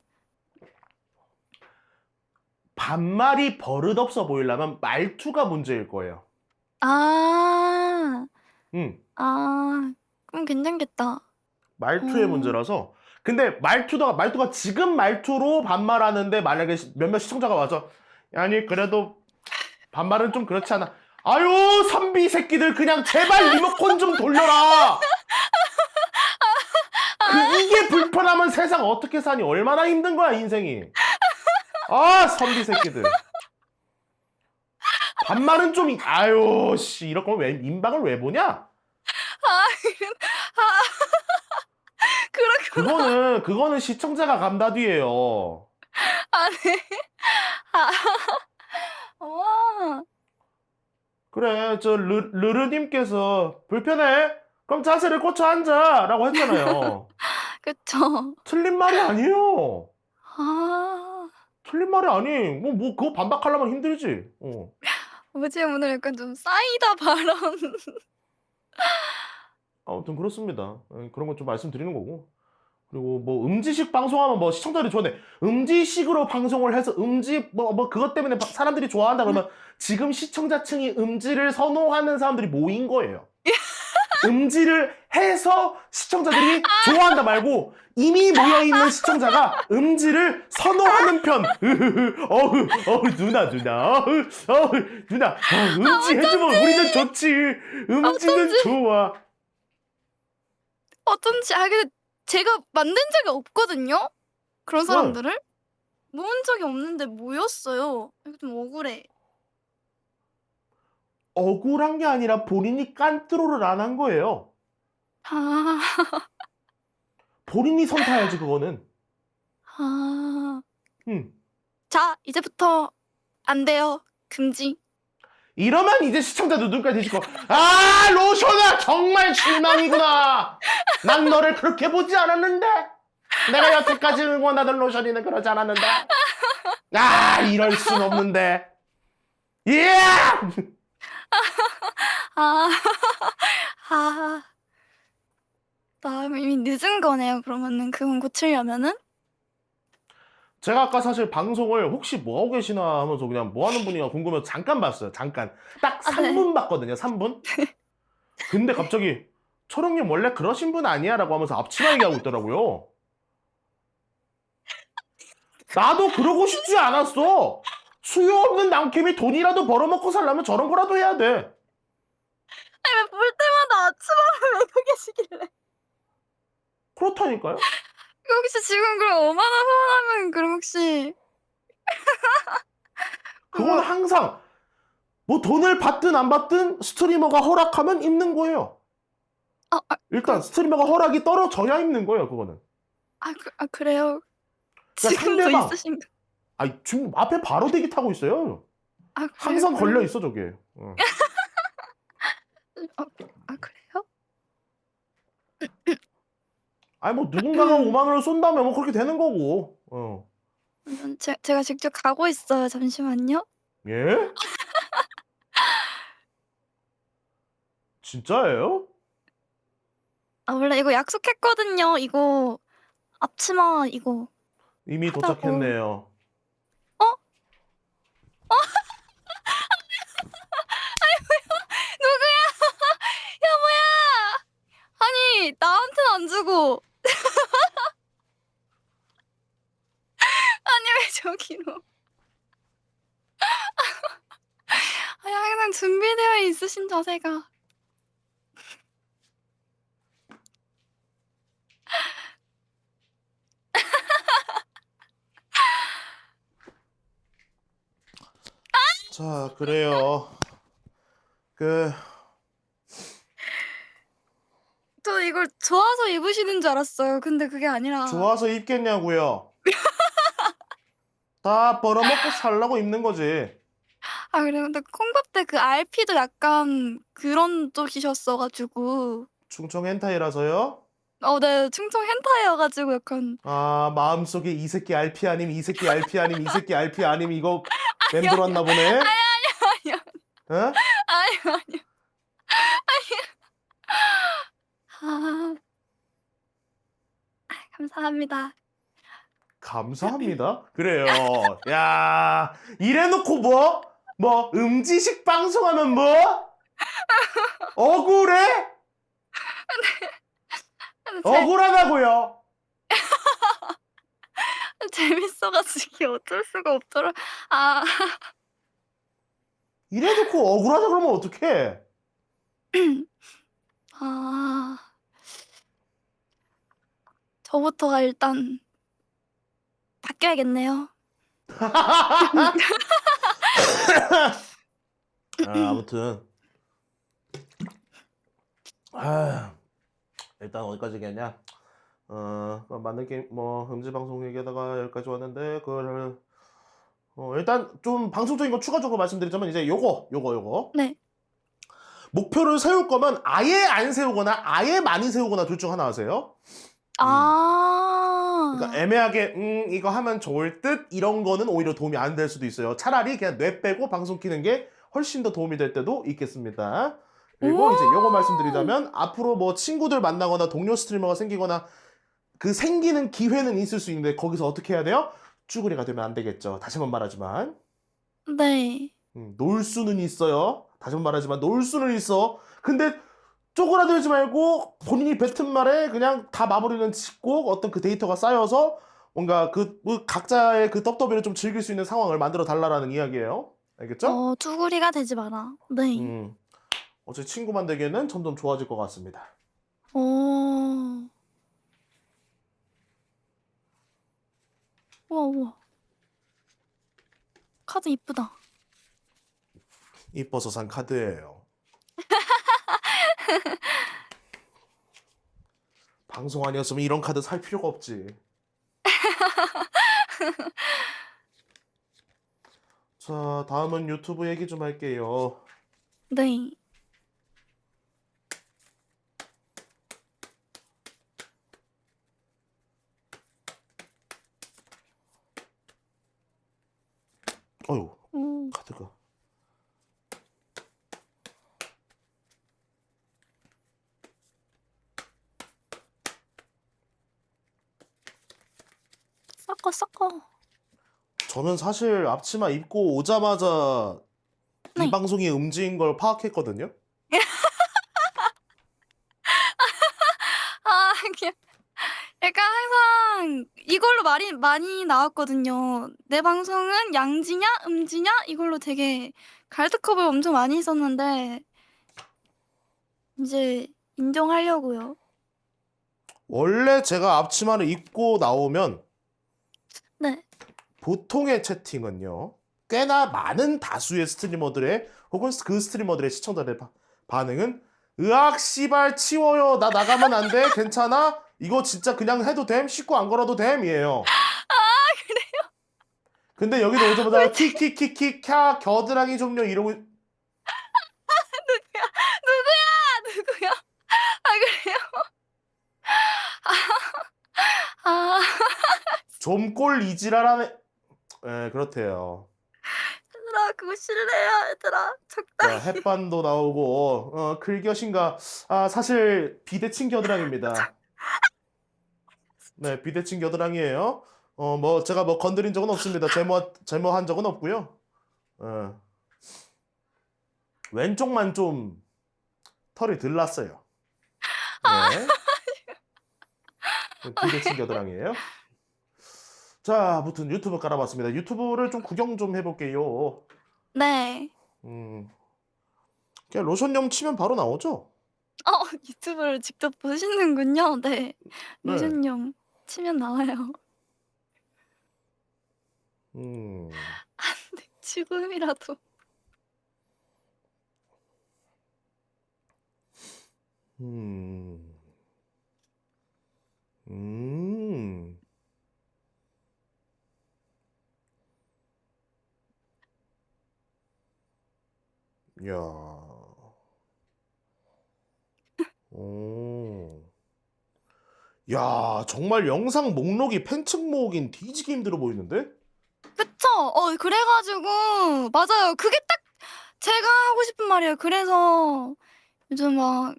S1: 반말이 버릇없어 보이려면 말투가 문제일 거예요.
S2: 아.
S1: 음.
S2: 아. 그럼 괜찮겠다.
S1: 말투의
S2: 어.
S1: 문제라서. 근데 말투가 지금 말투로 반말하는데 만약에 몇몇 시청자가 와서 아니 그래도 반말은 좀 그렇지 않아. 아유 선비 새끼들 그냥 제발 리모컨 좀 돌려라. 이게 불편하면 세상 어떻게 사니? 얼마나 힘든 거야 인생이. 아 선비 새끼들. 반말은 좀 아유 씨 이럴 거면 왜 민박을 왜 보냐?
S2: 아 그렇구나.
S1: 그거는 시청자가 감다디예요.
S2: 아 네. 아. 와.
S1: 그래, 저 르르님께서 불편해? 그럼 자세를 고쳐 앉아라고 했잖아요.
S2: 그쵸.
S1: 틀린 말이 아니에요.
S2: 아.
S1: 틀린 말이 아니. 뭐 그거 반박하려면 힘들지.
S2: 어제 오늘 약간 좀 싸이다 발언.
S1: 아무튼 그렇습니다. 예, 그런 거 좀 말씀드리는 거고. 그리고 뭐 음지식 방송하면 뭐 시청자들이 좋아해. 음지식으로 방송을 해서 뭐 그것 때문에 사람들이 좋아한다 그러면 지금 시청자층이 음지를 선호하는 사람들이 모인 거예요. 음지를 해서 시청자들이 좋아한다 말고 이미 모여있는 시청자가 음지를 선호하는 편. 누나. 누나. 음지 해주면 우리는 좋지. 음지는
S2: 어쩐지
S1: 좋아.
S2: 어쩐지 근데 제가 만든 적이 없거든요. 그런
S1: 응.
S2: 사람들을. 모은 적이 없는데 모였어요. 이거 좀 억울해.
S1: 억울한 게 아니라 본인이 깐트롤을 안 한 거예요.
S2: 아.
S1: 본인이 선 타야지 그거는.
S2: 아.
S1: 음.
S2: 자 이제부터 안 돼요. 금지.
S1: 이러면 이제 시청자도 눈까지 뒤집고 아 로션아 정말 실망이구나. 난 너를 그렇게 보지 않았는데. 내가 여태까지 응원하던 로션이는 그러지 않았는데. 아 이럴 순 없는데. 예!
S2: 아. 아. 나 이미 늦은 거네요 그러면은 그건 고치려면은?
S1: 제가 아까 사실 방송을 혹시 뭐 하고 계시나 하면서 그냥 뭐 하는 분이가 궁금해서 잠깐 봤어요. 잠깐. 딱
S2: 아 네.
S1: 3분 봤거든요. 3분. 근데 갑자기 초롱님 원래 그러신 분 아니야라고 하면서 앞치마 얘기하고 있더라고요. 나도 그러고 싶지 않았어. 수요 없는 남캠이 돈이라도 벌어먹고 살려면 저런 거라도 해야 돼.
S2: 아니 왜 볼 때마다 아침마를 메고 계시길래.
S1: 그렇다니까요.
S2: 혹시 지금 그럼 5만 원 후원하면 그럼 혹시
S1: 그건
S2: 그거
S1: 항상 뭐 돈을 받든 안 받든 스트리머가 허락하면 입는 거예요. 일단 스트리머가 허락이 떨어져야 입는 거예요. 그거는.
S2: 그래요?
S1: 그러니까
S2: 지금도
S1: 상대방
S2: 있으신가?
S1: 아니 지금 앞에 바로 대기 타고 있어요.
S2: 그래요?
S1: 항상 걸려 있어 저게.
S2: 그래요?
S1: 아니 뭐 누군가가 5만 원을 쏜다면 뭐 그렇게 되는 거고.
S2: 제가 직접 가고 있어요. 잠시만요.
S1: 예? 진짜예요?
S2: 원래 이거 약속했거든요. 이거 앞치마 이거
S1: 이미
S2: 하자고.
S1: 도착했네요.
S2: 어? 누구야? 야, 뭐야? 아니, 나한테는 안 주고. 아니, 왜 저기로? 아니, 항상 준비되어 있으신 자세가.
S1: 자, 그래요. 그
S2: 저 이걸 좋아서 입으시는 줄 알았어요. 근데 그게 아니라.
S1: 좋아서 입겠냐고요. 다 벌어먹고 살라고 입는 거지.
S2: 아, 그래. 근데 콩밥 때 그 RP도 약간 그런 쪽이셨어가지고.
S1: 충청 hentai 라서요.
S2: 네. 충청 hentai 약간.
S1: 아, 마음속에 이 새끼 RP 아님, 이 새끼 RP 아님, 이 새끼 RP 아님 이거 맴돌았나 보네.
S2: 아니요.
S1: 어?
S2: 아니요. 아, 감사합니다.
S1: 감사합니다. 그래요. 야, 이래놓고 뭐 음지식 방송하면 뭐? 억울해? 억울하다고요.
S2: 재밌어가지고 어쩔 수가 없더라. 아,
S1: 이래놓고 억울하다 그러면 어떡해?
S2: 아, 저부터가 일단 바뀌어야겠네요.
S1: 아무튼 일단 어디까지 얘기하냐? 맞는 게임 뭐 음지 방송 얘기하다가 여기까지 왔는데 그걸 일단 좀 방송적인 거 추가적으로 말씀드리자면 이제 요거
S2: 네.
S1: 목표를 세울 거면 아예 안 세우거나 아예 많이 세우거나 둘 중 하나 하세요. 그러니까 애매하게 이거 하면 좋을 듯 이런 거는 오히려 도움이 안 될 수도 있어요. 차라리 그냥 뇌 빼고 방송 키는 게 훨씬 더 도움이 될 때도 있겠습니다. 그리고 이제 요거 말씀드리자면 앞으로 뭐 친구들 만나거나 동료 스트리머가 생기거나 그 생기는 기회는 있을 수 있는데 거기서 어떻게 해야 돼요? 쭈구리가 되면 안 되겠죠. 다시 한번 말하지만
S2: 네.
S1: 놀 수는 있어요. 다시 한번 말하지만 놀 수는 있어. 근데 쪼그라들지 말고 본인이 뱉은 말에 그냥 다 마무리는 짓고 어떤 그 데이터가 쌓여서 뭔가 뭐 각자의 그 떡더비를 좀 즐길 수 있는 상황을 만들어 달라라는 이야기예요. 알겠죠?
S2: 쭈구리가 되지 마라. 네.
S1: 어제 친구 만들기에는 점점 좋아질 것 같습니다.
S2: 우와. 카드 이쁘다.
S1: 이뻐서 산 카드예요. 방송 아니었으면 이런 카드 살 필요가 없지. 자, 다음은 유튜브 얘기 좀 할게요.
S2: 네.
S1: 어휴, 카드가.
S2: 섞어.
S1: 저는 사실 앞치마 입고 오자마자 이
S2: 네.
S1: 방송이 음지인 걸 파악했거든요.
S2: 그냥 약간 항상 이걸로 말이 많이 나왔거든요. 내 방송은 양지냐 음지냐 이걸로 되게 갈드컵을 엄청 많이 했었는데 이제 인정하려고요.
S1: 원래 제가 앞치마를 입고 나오면
S2: 네.
S1: 보통의 채팅은요. 꽤나 많은 다수의 스트리머들의 혹은 그 스트리머들의 시청자들의 반응은 으악 씨발 치워요. 나 나가면 안 돼. 괜찮아? 이거 진짜 그냥 해도 됨? 씻고 안 걸어도 됨이에요.
S2: 그래요?
S1: 근데 여기도 오자마자 킥킥킥킥 캬 겨드랑이 좀요 이러고
S2: 누구야? 그래요?
S1: 좀꼴 이지랄하네. 예, 그렇대요.
S2: 얘들아 그거 싫으래요. 얘들아 적당히.
S1: 자, 햇반도 나오고 글것인가 사실 비대칭 겨드랑이입니다. 네, 비대칭 겨드랑이에요. 뭐 제가 뭐 건드린 적은 없습니다. 제모한 적은 없고요. 예. 왼쪽만 좀 털이 덜 났어요. 네, 비대칭 겨드랑이에요. 자, 아무튼 유튜브 깔아봤습니다. 유튜브를 좀 구경 좀 해볼게요.
S2: 네.
S1: 음, 그냥 로션용 치면 바로 나오죠?
S2: 유튜브를 직접 보시는군요. 네.
S1: 네.
S2: 로션용 치면 나와요.
S1: 음,
S2: 네. 지금이라도.
S1: 음, 음. 야, 오. 야, 정말 영상 목록이 팬층 모으긴 뒤지기 힘들어 보이는데?
S2: 그쵸? 그래 가지고 맞아요. 그게 딱 제가 하고 싶은 말이에요. 그래서 요즘 막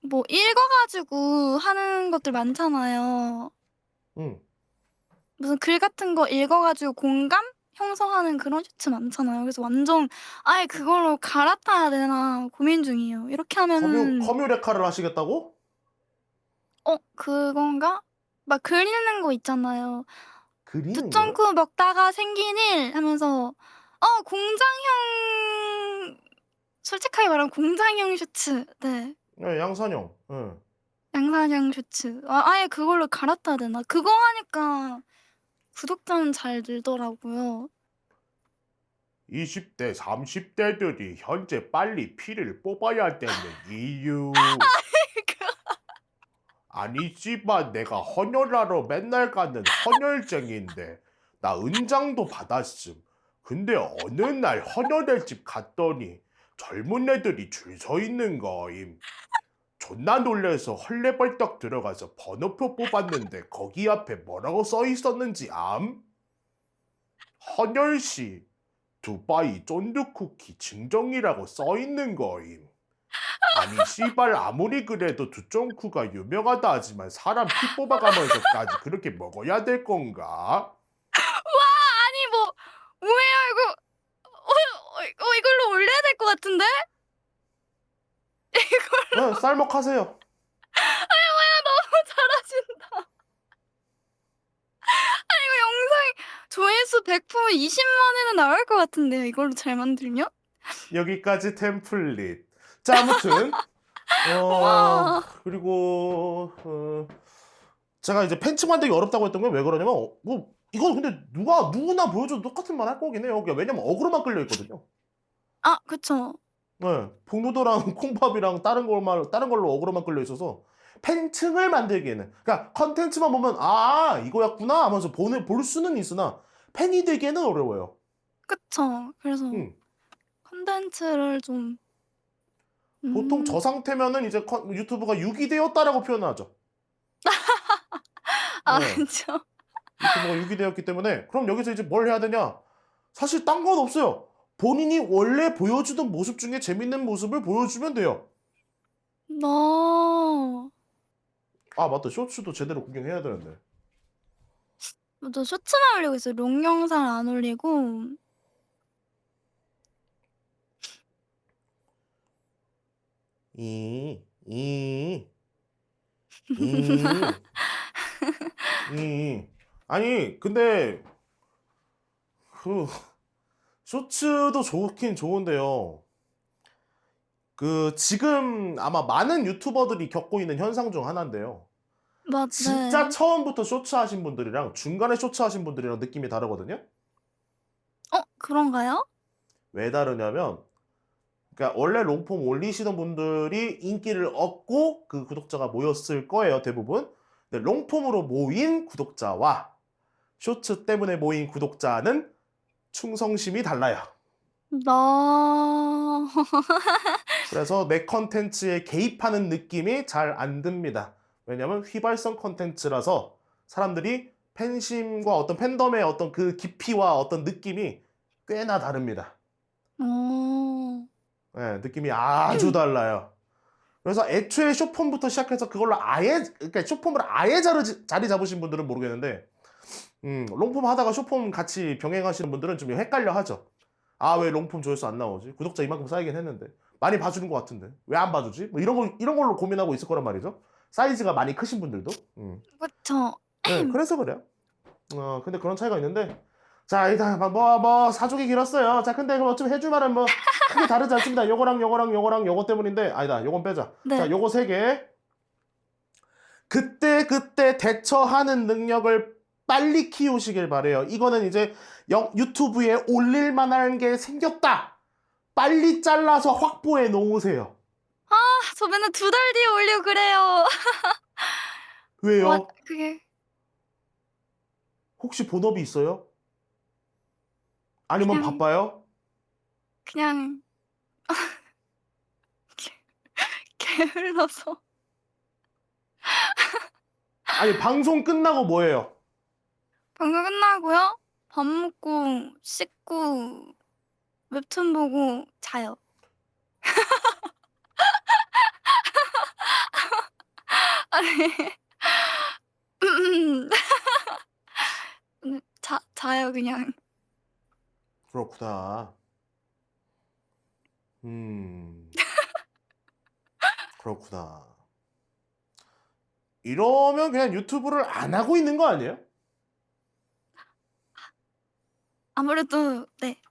S2: 뭐 읽어 가지고 하는 것들 많잖아요.
S1: 응.
S2: 무슨 글 같은 거 읽어 가지고 공감 형성하는 그런 슈츠 많잖아요. 그래서 완전 아예 그걸로 갈아타야 되나 고민 중이에요. 이렇게 하면은
S1: 커뮤레카를 하시겠다고?
S2: 그건가? 막 글 읽는 거 있잖아요.
S1: 그리는 거요?
S2: 두점쿠 먹다가 생긴 일 하면서 공장형 솔직하게 말하면 공장형 슈츠. 네.
S1: 네, 양산형. 응.
S2: 양산형 슈츠. 아예 그걸로 갈아타야 되나? 그거 하니까 구독자는 잘 늘더라고요.
S1: 20대, 30대들이 현재 빨리 피를 뽑아야 되는 이유. 아니, 씨발, 내가 헌혈하러 맨날 가는 헌혈쟁인데, 나 은장도 받았음. 근데 어느 날 헌혈의 집 갔더니 젊은 애들이 줄 서 있는 거임. 존나 놀래서 헐레벌떡 들어가서 번호표 뽑았는데 거기 앞에 뭐라고 써 있었는지 암? 헌혈시 두바이 쫀득쿠키 증정이라고 써 있는 거임. 아니 씨발 아무리 그래도 두쫑쿠가 유명하다 하지만 사람 피 뽑아가면서까지 그렇게 먹어야 될 건가?
S2: 아니 뭐 뭐예요 이거? 이걸로 올려야 될 것 같은데?
S1: 네, 쌀먹하세요.
S2: 너무 잘하신다. 이거 영상 조회수 100% 20만에는 나올 것 같은데요. 이걸로 잘 만들면?
S1: 여기까지 템플릿. 자, 아무튼
S2: 와.
S1: 그리고 제가 이제 팬츠 만들기 어렵다고 했던 건 왜 그러냐면 뭐 이건 근데 누구나 보여줘도 똑같은 말 할 거긴 해요. 왜냐면 어그로만 끌려 있거든요.
S2: 그쵸.
S1: 네, 복누더랑 콩밥이랑 다른 걸로 어그로만 끌려 있어서 팬층을 만들기에는 그러니까 컨텐츠만 보면 이거였구나 하면서 볼 수는 있으나 팬이 되기에는 어려워요.
S2: 그쵸. 그래서
S1: 음,
S2: 콘텐츠를 좀
S1: 보통 저 상태면은 이제 유튜브가 유기 되었다라고 표현하죠. 네,
S2: 그쵸.
S1: 유튜브가 유기 되었기 때문에 그럼 여기서 이제 뭘 해야 되냐? 사실 딴 건 없어요. 본인이 원래 보여주던 모습 중에 재밌는 모습을 보여주면 돼요.
S2: 나
S1: 아, 맞다. 쇼츠도 제대로 구경해야 되는데.
S2: 저 쇼츠만 올리고 있어요. 롱 영상 안 올리고.
S1: 이, 이, 이, 아니, 근데, 그, 쇼츠도 좋긴 좋은데요. 지금 아마 많은 유튜버들이 겪고 있는 현상 중 하나인데요. 진짜
S2: 네.
S1: 처음부터 쇼츠 하신 분들이랑 중간에 쇼츠 하신 분들이랑 느낌이 다르거든요?
S2: 그런가요?
S1: 왜 다르냐면, 그러니까 원래 롱폼 올리시던 분들이 인기를 얻고 그 구독자가 모였을 거예요, 대부분. 근데 롱폼으로 모인 구독자와 쇼츠 때문에 모인 구독자는 충성심이 달라요.
S2: 나
S1: 그래서 내 컨텐츠에 개입하는 느낌이 잘 안 듭니다. 왜냐면 휘발성 컨텐츠라서 사람들이 팬심과 어떤 팬덤의 어떤 그 깊이와 어떤 느낌이 꽤나 다릅니다.
S2: 어.
S1: 네, 느낌이 아주 달라요. 그래서 애초에 숏폼부터 시작해서 그걸로 아예 그러니까 숏폼을 아예 자리 잡으신 분들은 모르겠는데 롱폼 하다가 숏폼 같이 병행하시는 분들은 좀 헷갈려 하죠. 아, 왜 롱폼 조회수 안 나오지? 구독자 이만큼 쌓이긴 했는데. 많이 봐주는 것 같은데. 왜 안 봐주지? 뭐 이런 걸로 고민하고 있을 거란 말이죠. 사이즈가 많이 크신 분들도.
S2: 그쵸.
S1: 네, 그래서 그래요. 근데 그런 차이가 있는데. 자, 일단 사족이 길었어요. 자, 근데 그럼 좀 해줄 만한 뭐 크게 다르지 않습니다. 요거랑 요거 때문인데 아니다. 요건 빼자. 자,
S2: 네.
S1: 요거 세 개. 그때 대처하는 능력을 빨리 키우시길 바래요. 이거는 이제 유튜브에 올릴 만한 게 생겼다. 빨리 잘라서 확보해 놓으세요.
S2: 아, 저 맨날 2달 뒤에 올리고 그래요.
S1: 왜요?
S2: 그게
S1: 혹시 본업이 있어요? 아니면
S2: 그냥
S1: 바빠요?
S2: 그냥 게을러서.
S1: 아니, 방송 끝나고 뭐해요?
S2: 방송 끝나고요. 밥 먹고 씻고 웹툰 보고 자요. 아니. 자요 그냥.
S1: 그렇구나. 음, 그렇구나. 이러면 그냥 유튜브를 안 하고 있는 거 아니에요?
S2: 아무래도 네.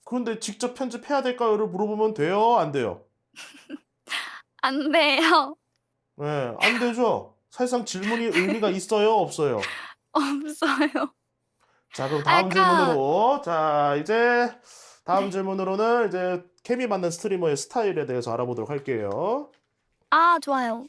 S1: 그런데 직접 편집해야 될까요?를 물어보면 돼요? 안 돼요?
S2: 안 돼요.
S1: 네, 안 되죠. 사실상 질문이 의미가 있어요? 없어요?
S2: 없어요.
S1: 자, 그럼
S2: 아
S1: 다음
S2: 약간
S1: 질문으로. 자, 이제 다음
S2: 네.
S1: 질문으로는 이제 케미 맞는 스트리머의 스타일에 대해서 알아보도록 할게요.
S2: 아 좋아요.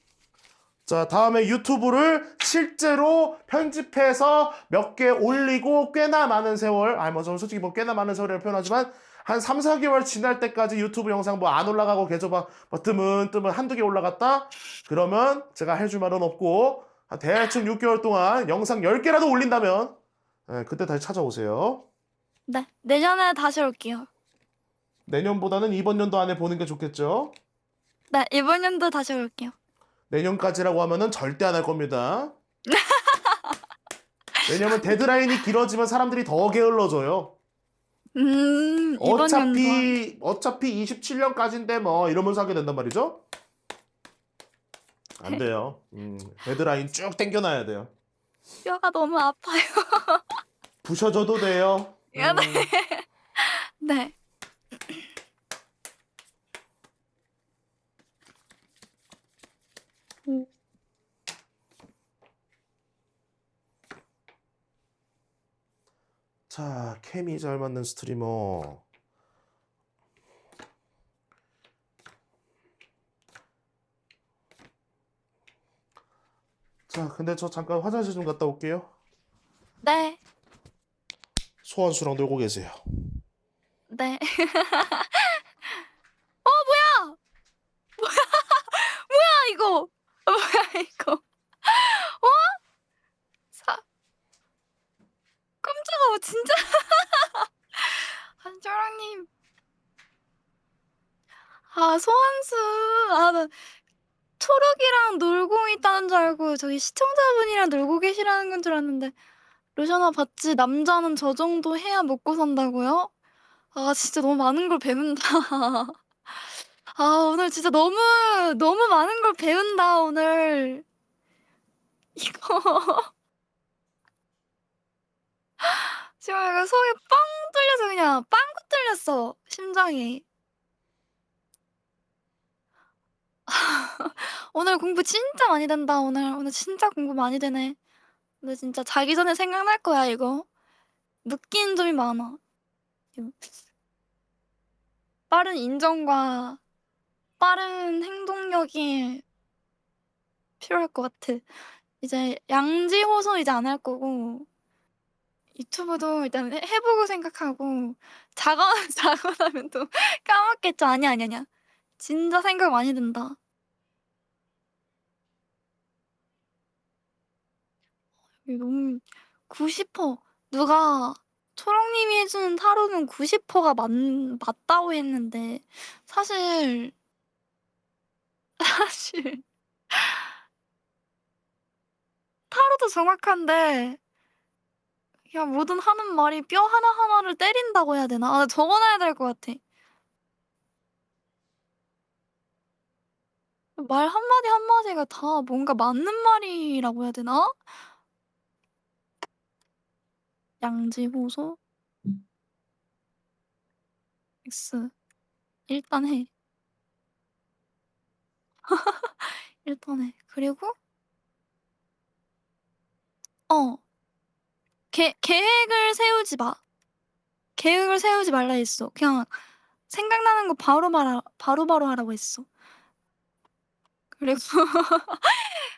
S1: 자, 다음에 유튜브를 실제로 편집해서 몇 개 올리고 꽤나 많은 세월, 아니 뭐 저는 솔직히 뭐 꽤나 많은 세월이라고 표현하지만 한 3, 4개월 지날 때까지 유튜브 영상 뭐 안 올라가고 계속 뭐 뜨문 한두 개 올라갔다? 그러면 제가 해줄 말은 없고 한 대충 6개월 동안 영상 10개라도 올린다면 그때 다시 찾아오세요.
S2: 네. 내년에 다시 올게요.
S1: 내년보다는 이번 연도 안에 보는 게 좋겠죠?
S2: 네. 이번 연도 다시 올게요.
S1: 내년까지라고 하면은 절대 안 할 겁니다. 왜냐면 데드라인이 길어지면 사람들이 더 게을러져요.
S2: 이번 연도요.
S1: 어차피 27년까지인데 뭐 이러면서 하게 된단 말이죠. 안 돼요. 데드라인 쭉 당겨놔야 돼요.
S2: 뼈가 너무 아파요.
S1: 부셔줘도 돼요.
S2: 미안해. 네. 오.
S1: 자, 케미 잘 맞는 스트리머. 자, 근데 저 잠깐 화장실 좀 갔다 올게요.
S2: 네.
S1: 소환수랑 놀고 계세요.
S2: 네. 뭐야? 뭐야 이거? 뭐야 이거? 어? 사 깜짝아. 진짜 한조랑님. 아 소환수. 나 초록이랑 놀고 있다는 줄 알고 저기 시청자분이랑 놀고 계시라는 건 줄 알았는데 루시아나 봤지? 남자는 저 정도 해야 먹고 산다고요? 아 진짜 너무 많은 걸 배운다. 아 오늘 진짜 너무 너무 많은 걸 배운다 오늘. 이거 지금 약간 속이 뻥 뚫려서 그냥 빵꾸 뚫렸어 심장이. 오늘 공부 진짜 많이 된다 오늘 진짜 공부 많이 되네. 근데 진짜 자기 전에 생각날 거야 이거. 느끼는 점이 많아. 빠른 인정과 빠른 행동력이 필요할 것 같아. 이제 양지호소 이제 안 할 거고 유튜브도 일단 해보고 생각하고 자고 자고 나면 또 까먹겠죠. 아니야. 진짜 생각 많이 든다. 이게 너무 90% 누가 초롱님이 해주는 타로는 90%가 맞다고 했는데 사실 사실 타로도 정확한데 그냥 모든 하는 말이 뼈 하나하나를 때린다고 해야 되나? 아 적어놔야 될 것 같아. 말 한마디 한마디가 다 뭔가 맞는 말이라고 해야 되나? 양지호소 X 일단 해. 일단 해. 그리고 어. 계획을 세우지 마. 계획을 세우지 말라 했어. 그냥 생각나는 거 바로바로 하라고 했어. 그리고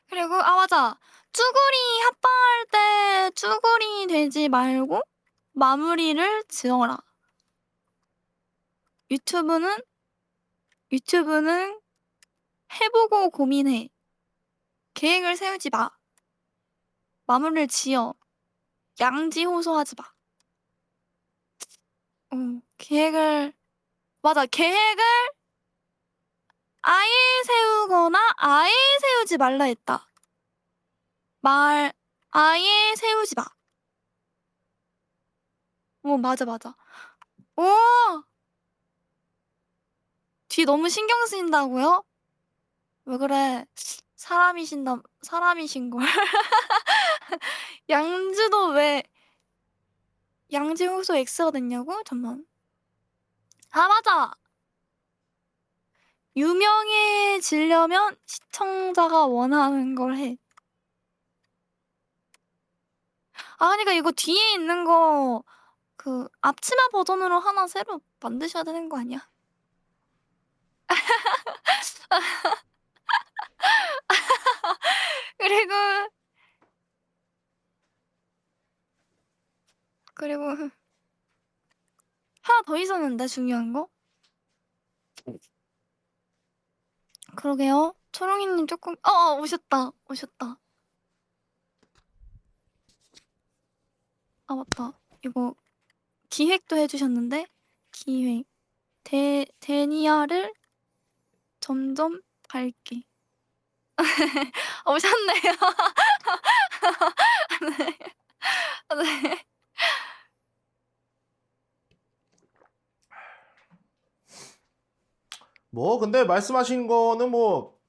S2: 그리고 아 맞아. 쭈구리 합방할 때 쭈구리 되지 말고 마무리를 지어라. 유튜브는 해 보고 고민해. 계획을 세우지 마. 마무리를 지어. 양지호소하지 마. 계획을 맞아. 계획을 아예 세우거나 아예 세우지 말라 했다. 아예 세우지 마. 맞아, 맞아. 오! 뒤 너무 신경 쓰인다고요? 왜 그래? 사람이신걸. 양주도 왜 양지 호소 X가 됐냐고? 잠만. 아, 맞아. 유명해지려면 시청자가 원하는 걸 해. 아, 그러니까 이거 뒤에 있는 거 그 앞치마 버전으로 하나 새로 만드셔야 되는 거 아니야? 그리고 하나 더 있었는데 중요한 거? 그러게요. 초롱이님 조금 오셨다. 아 맞다. 이거 기획도 해주셨는데 기획 데니아를 점점 밝게 오셨네요. 네. 네.
S1: 뭐 근데 말씀하신 거는 뭐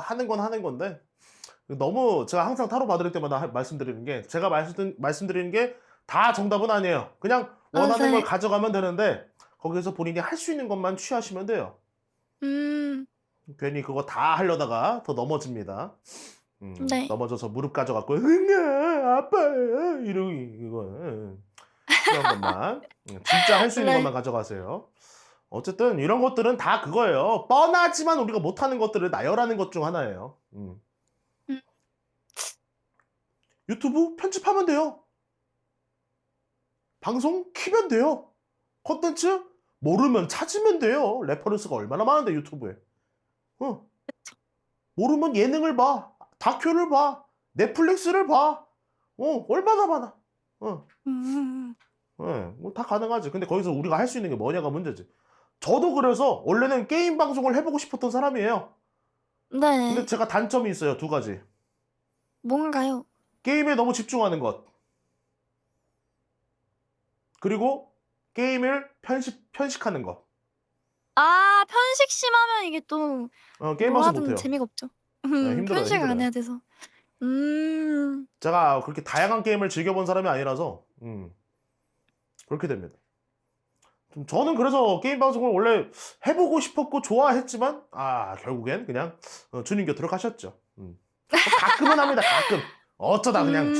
S1: 하는 건 하는 건데 너무 제가 항상 타로 받을 때마다 말씀드리는 게 제가 말씀드리는 게 다 정답은 아니에요. 그냥 원하는 걸
S2: 네.
S1: 가져가면 되는데 거기서 본인이 할 수 있는 것만 취하시면 돼요. 괜히 그거 다 하려다가 더 넘어집니다.
S2: 네.
S1: 넘어져서 무릎 가져갖고 응아 아파요 이러고 이거 필요한 것만 진짜 할 수 있는
S2: 네.
S1: 것만 가져가세요. 어쨌든 이런 것들은 다 그거예요. 뻔하지만 우리가 못하는 것들을 나열하는 것 중 하나예요.
S2: 음.
S1: 유튜브 편집하면 돼요. 방송 키면 돼요. 콘텐츠 모르면 찾으면 돼요. 레퍼런스가 얼마나 많은데 유튜브에. 모르면 예능을 봐. 다큐를 봐. 넷플릭스를 봐. 얼마나 많아. 뭐 다 가능하지. 근데 거기서 우리가 할 수 있는 게 뭐냐가 문제지. 저도 그래서 원래는 게임 방송을 해보고 싶었던 사람이에요. 근데
S2: 네.
S1: 제가 단점이 있어요. 두 가지.
S2: 뭔가요?
S1: 게임에 너무 집중하는 것. 그리고 게임을 편식하는 것.
S2: 아 편식 심하면 이게 또
S1: 게임
S2: 뭐
S1: 방송
S2: 하든
S1: 못해요.
S2: 재미가 없죠.
S1: 힘들어요,
S2: 편식 안
S1: 힘들어요.
S2: 해야 돼서.
S1: 제가 그렇게 다양한 게임을 즐겨본 사람이 아니라서 그렇게 됩니다. 저는 그래서 게임 방송을 원래 해보고 싶었고 좋아했지만 결국엔 그냥 주님 곁으로 가셨죠. 가끔은 합니다. 가끔 어쩌다 그냥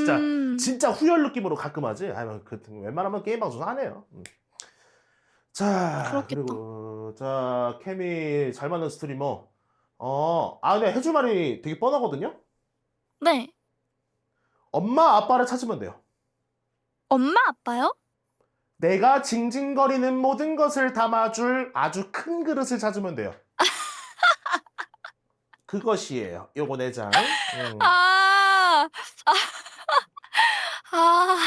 S1: 진짜 후열 느낌으로 가끔 하지. 웬만하면 게임 방송 안 해요. 자
S2: 그렇겠다.
S1: 그리고 자 케미 잘 맞는 스트리머 근데 해줄 말이 되게 뻔하거든요.
S2: 네.
S1: 엄마 아빠를 찾으면 돼요.
S2: 엄마 아빠요?
S1: 내가 징징거리는 모든 것을 담아줄 아주 큰 그릇을 찾으면 돼요. 그것이에요. 요거 4장.
S2: 아. 아.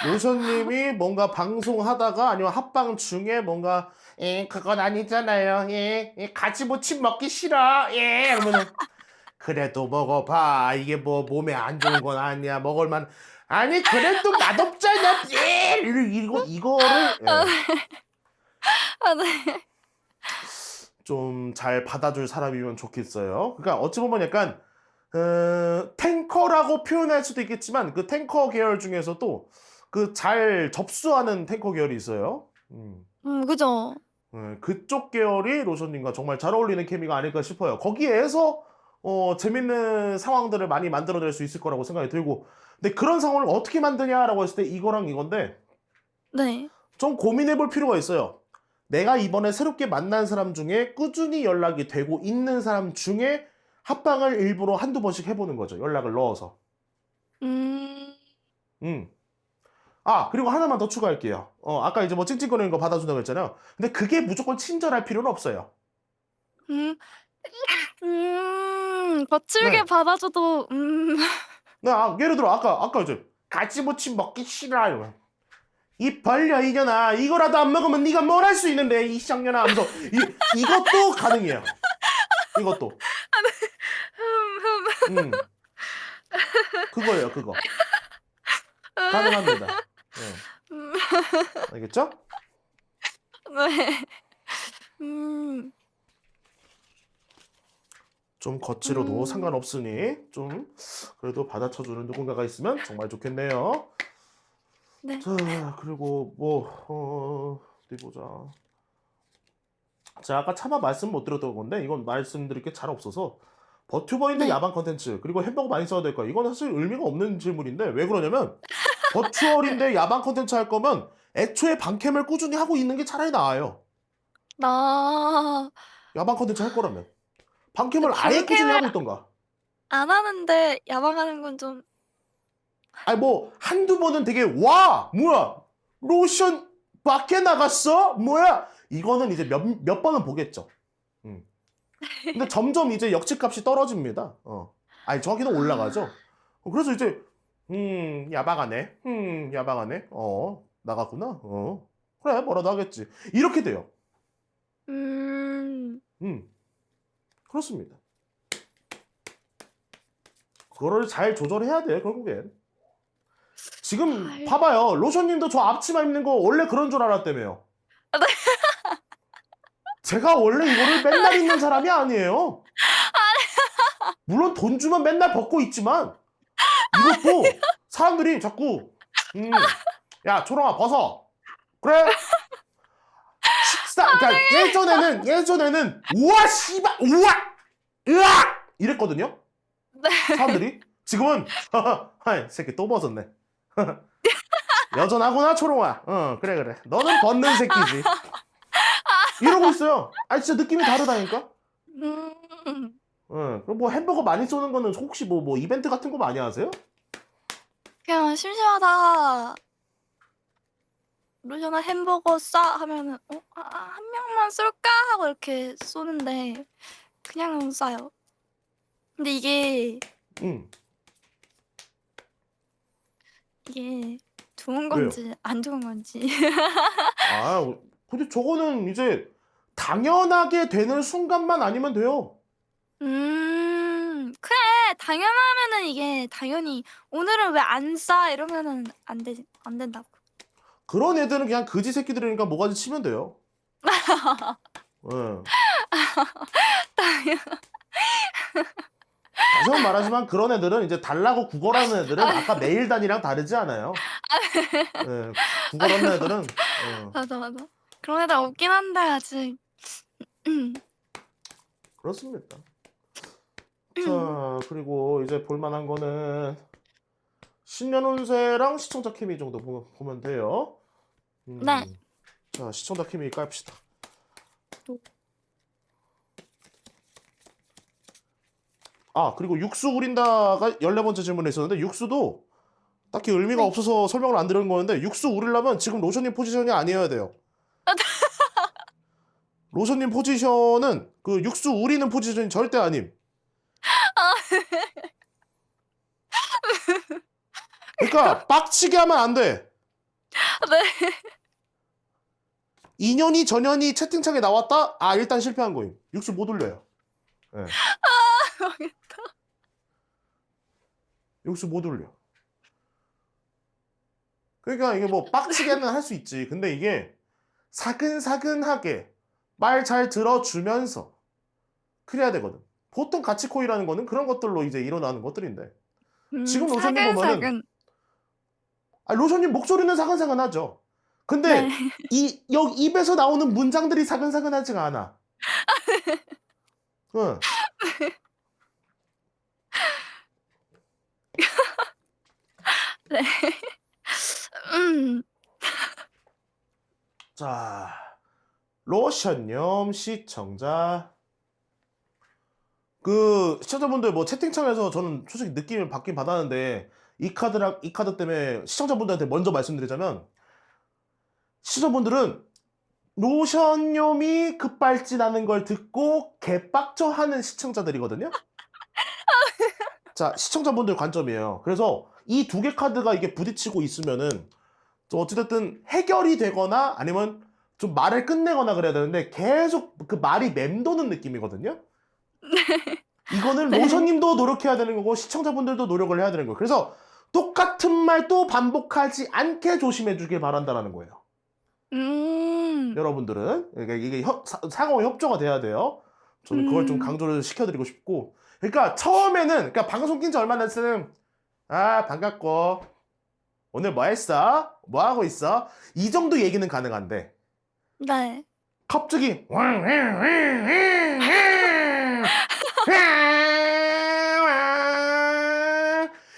S1: 로션님이 뭔가 방송하다가 아니면 합방 중에 뭔가 그건 아니잖아요. 같이 뭐 침 먹기 싫어. 그러면은 그래도 먹어봐. 이게 뭐 몸에 안 좋은 건 아니야. 먹을만. 아니 그래도 맛없잖아. 이거를
S2: 아, 네.
S1: 좀 잘 받아줄 사람이면 좋겠어요. 그러니까 어찌 보면 약간 탱커라고 표현할 수도 있겠지만 그 탱커 계열 중에서도 그 잘 접수하는 탱커 계열이 있어요.
S2: 그죠.
S1: 그쪽 계열이 로션님과 정말 잘 어울리는 케미가 아닐까 싶어요. 거기에서 재밌는 상황들을 많이 만들어낼 수 있을 거라고 생각이 들고, 근데 그런 상황을 어떻게 만드냐라고 했을 때 이거랑 이건데
S2: 네.
S1: 좀 고민해 볼 필요가 있어요. 내가 이번에 새롭게 만난 사람 중에 꾸준히 연락이 되고 있는 사람 중에 합방을 일부러 한두 번씩 해보는 거죠. 연락을 넣어서.
S2: 음,
S1: 음. 아, 그리고 하나만 더 추가할게요. 아까 이제 뭐 찡찡거리는 거 받아준다고 했잖아요. 근데 그게 무조건 친절할 필요는 없어요.
S2: 음, 거칠게
S1: 네.
S2: 받아줘도,
S1: 네, 예를 들어 아까 이제 같이 무침 먹기 싫어 이러면 이 벌려 이년아 이거라도 안 먹으면 네가 뭘 할 수 있는데 이 쌍년아 하면서 이것도 가능해요. 이것도. 음. 그거예요, 그거. 가능합니다. 네. 알겠죠?
S2: 네. 음,
S1: 좀 거칠어도
S2: 음,
S1: 상관없으니 좀 그래도 받아쳐주는 누군가가 있으면 정말 좋겠네요.
S2: 네.
S1: 자, 그리고 어디 보자. 제가 아까 차마 말씀 못 드렸던 건데 이건 말씀드릴 게 잘 없어서 버튜버인데
S2: 네.
S1: 야방 컨텐츠 그리고 햄버거 많이 써야 될까? 이건 사실 의미가 없는 질문인데 왜 그러냐면 버추얼인데 야방 컨텐츠 할 거면 애초에 방캠을 꾸준히 하고 있는 게 차라리 나아요.
S2: 나,
S1: 야방 컨텐츠 할 거라면 방캠을 아예 꾸준히
S2: 방캠을
S1: 하고 있던가.
S2: 안 하는데 야방하는 건 좀,
S1: 아니 뭐 한두 번은 되게 와 뭐야 로션 밖에 나갔어 뭐야 이거는 이제 몇 번은 보겠죠. 음. 근데 점점 이제 역치값이 떨어집니다. 아니 정확히는 올라가죠. 그래서 이제 야방하네 야방하네 나갔구나 그래 뭐라도 하겠지 이렇게 돼요.
S2: 음,
S1: 그렇습니다. 그거를 잘 조절해야 돼요 결국엔. 지금
S2: 잘,
S1: 봐봐요 로션님도 저 앞치마 입는 거 원래 그런 줄 알았다며요.
S2: 아, 네.
S1: 제가 원래 이거를 맨날 입는 사람이 아니에요. 물론 돈 주면 맨날 벗고 있지만 이것도 사람들이 자꾸 야 초롱아 벗어 그래 그러니까 예전에는 우와 씨발 우와 으악 이랬거든요.
S2: 네.
S1: 사람들이 지금은 하이 새끼 또 벗었네. 여전하구나 초롱아. 그래 너는 벗는 새끼지. 이러고 있어요. 아니 진짜 느낌이 다르다니까.
S2: 음,
S1: 그럼 뭐 햄버거 많이 쏘는 거는 혹시 뭐 이벤트 같은 거 많이 하세요?
S2: 그냥 심심하다. 로션아 햄버거 싸 하면은 한 명만 쏠까 하고 이렇게 쏘는데 그냥 싸요. 근데
S1: 응.
S2: 이게 좋은
S1: 왜요?
S2: 건지 안 좋은 건지.
S1: 아, 근데 저거는 이제 당연하게 되는 순간만 아니면 돼요.
S2: 그래 당연하면은 이게 당연히 오늘은 왜 안 싸 이러면은 안 된다고.
S1: 그런 애들은 그냥 그지 새끼들이니까 뭐가지 치면 돼요. 예. 다시 한번 말하지만 그런 애들은 이제 달라고 구걸하는 애들은 아까 메일단이랑 다르지 않아요. 예. 구걸하는 애들은
S2: 맞아. 그런 애들 없긴 한데 아직.
S1: 그렇습니다. 자, 그리고 이제 볼만한 거는 신년운세랑 시청자 케미 정도 보면 돼요.
S2: 네.
S1: 자, 시청자 케미 깔읍시다. 아, 그리고 육수 우린다가 14번째 질문에 있었는데 육수도 딱히 의미가
S2: 네.
S1: 없어서 설명을 안 드리는 거였는데 육수 우리려면 지금 로션님 포지션이 아니어야 돼요. 로션님 포지션은 그 육수 우리는 포지션이 절대 아님. 그러니까 빡치게 하면 안 돼.
S2: 네.
S1: 2년이 전년이 채팅창에 나왔다? 아, 일단 실패한 거임. 육수 못 올려요. 예. 육수 못 올려. 그러니까 이게 뭐 빡치게는 할 수 있지. 근데 이게 사근사근하게 말 잘 들어주면서 그래야 되거든. 보통 가치코이라는 거는 그런 것들로 이제 일어나는 것들인데. 지금 로션님 보면은
S2: 사근사근.
S1: 로션님 목소리는 사근사근하죠.
S2: 네.
S1: 근데 여기 입에서 나오는 문장들이 사근사근하지가 않아. 응.
S2: 네. 음.
S1: 자, 로션님 시청자. 그 시청자분들 뭐 채팅창에서 저는 솔직히 느낌을 받긴 받았는데 이 카드 때문에 시청자분들한테 먼저 말씀드리자면 시청자분들은 로션님이 급발진하는 걸 듣고 개빡쳐하는 시청자들이거든요. 자, 시청자분들 관점이에요. 그래서 이 두 개 카드가 이게 부딪히고 있으면은 좀 어찌됐든 해결이 되거나 아니면 좀 말을 끝내거나 그래야 되는데 계속 그 말이 맴도는 느낌이거든요. 이거는
S2: 네.
S1: 로션님도 노력해야 되는 거고 시청자분들도 노력을 해야 되는 거예요. 그래서 똑같은 말 또 반복하지 않게 조심해 주길 바란다라는 거예요.
S2: 음.
S1: 여러분들은 그러니까 이게 상호 협조가 돼야 돼요. 저는 그걸 좀
S2: 음.
S1: 강조를 시켜드리고 싶고 그러니까 처음에는 그러니까 방송 낀 지 얼마 안 됐으면 반갑고 오늘 뭐 했어? 뭐 하고 있어? 이 정도 얘기는 가능한데
S2: 네.
S1: 갑자기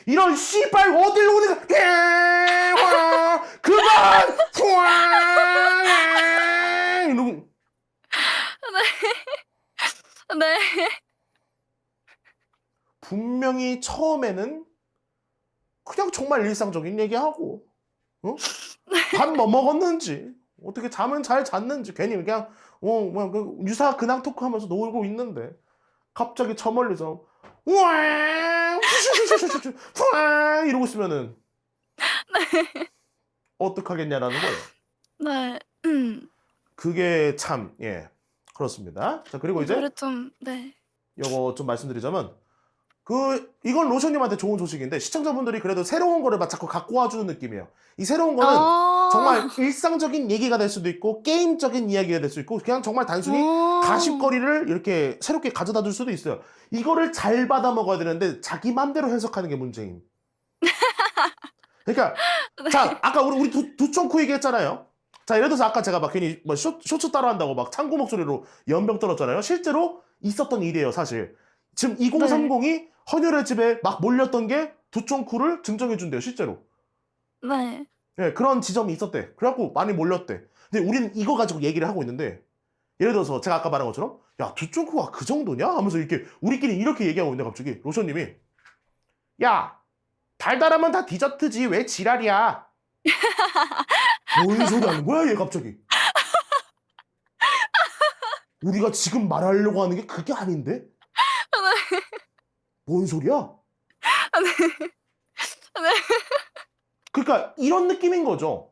S1: 이런 씨발 어딜 오는 거야 그만 이러고
S2: 네.
S1: 분명히 처음에는 그냥 정말 일상적인 얘기하고 어? 밥 뭐 먹었는지 어떻게 잠은 잘 잤는지 괜히 그냥 뭐 유사 근황 토크 하면서 놀고 있는데 갑자기 저 멀리서 우와 슈슈슈슈슈슈 푸아 이러고 있으면은 어떡하겠냐라는 거예요.
S2: 네.
S1: 그게 참 그렇습니다. 자 그리고 이제
S2: 이거를 좀 네.
S1: 요거 좀 말씀드리자면 이건 로션님한테 좋은 소식인데 시청자분들이 그래도 새로운 거를 막 자꾸 갖고 와주는 느낌이에요. 이 새로운 거는 정말
S2: 아.
S1: 일상적인 얘기가 될 수도 있고 게임적인 이야기가 될 수 있고 그냥 정말 단순히
S2: 어.
S1: 가십거리를 이렇게 새롭게 가져다 줄 수도 있어요. 이거를 잘 받아 먹어야 되는데 자기 맘대로 해석하는 게 문제임. 그러니까 자 아까 우리 두총쿠 얘기했잖아요. 자 예를 들어서 아까 제가 막 괜히 뭐 쇼츠 따라한다고 막 창구 목소리로 연병 떨었잖아요. 실제로 있었던 일이에요 사실. 지금
S2: 네.
S1: 2030이 헌혈의 집에 막 몰렸던 게 두총쿠를 증정해 준대요 실제로.
S2: 네.
S1: 예, 그런 지점이 있었대. 그래갖고 많이 몰렸대. 근데 우리는 이거 가지고 얘기를 하고 있는데 예를 들어서 제가 아까 말한 것처럼 야 두총쿠가 그 정도냐? 하면서 이렇게 우리끼리 이렇게 얘기하고 있는데 갑자기 로션님이 야 달달하면 다 디저트지 왜 지랄이야? 뭔 소리 하는 거야 얘 갑자기? 우리가 지금 말하려고 하는 게 그게 아닌데? 뭔 소리야?
S2: 네.
S1: 그러니까 이런 느낌인 거죠.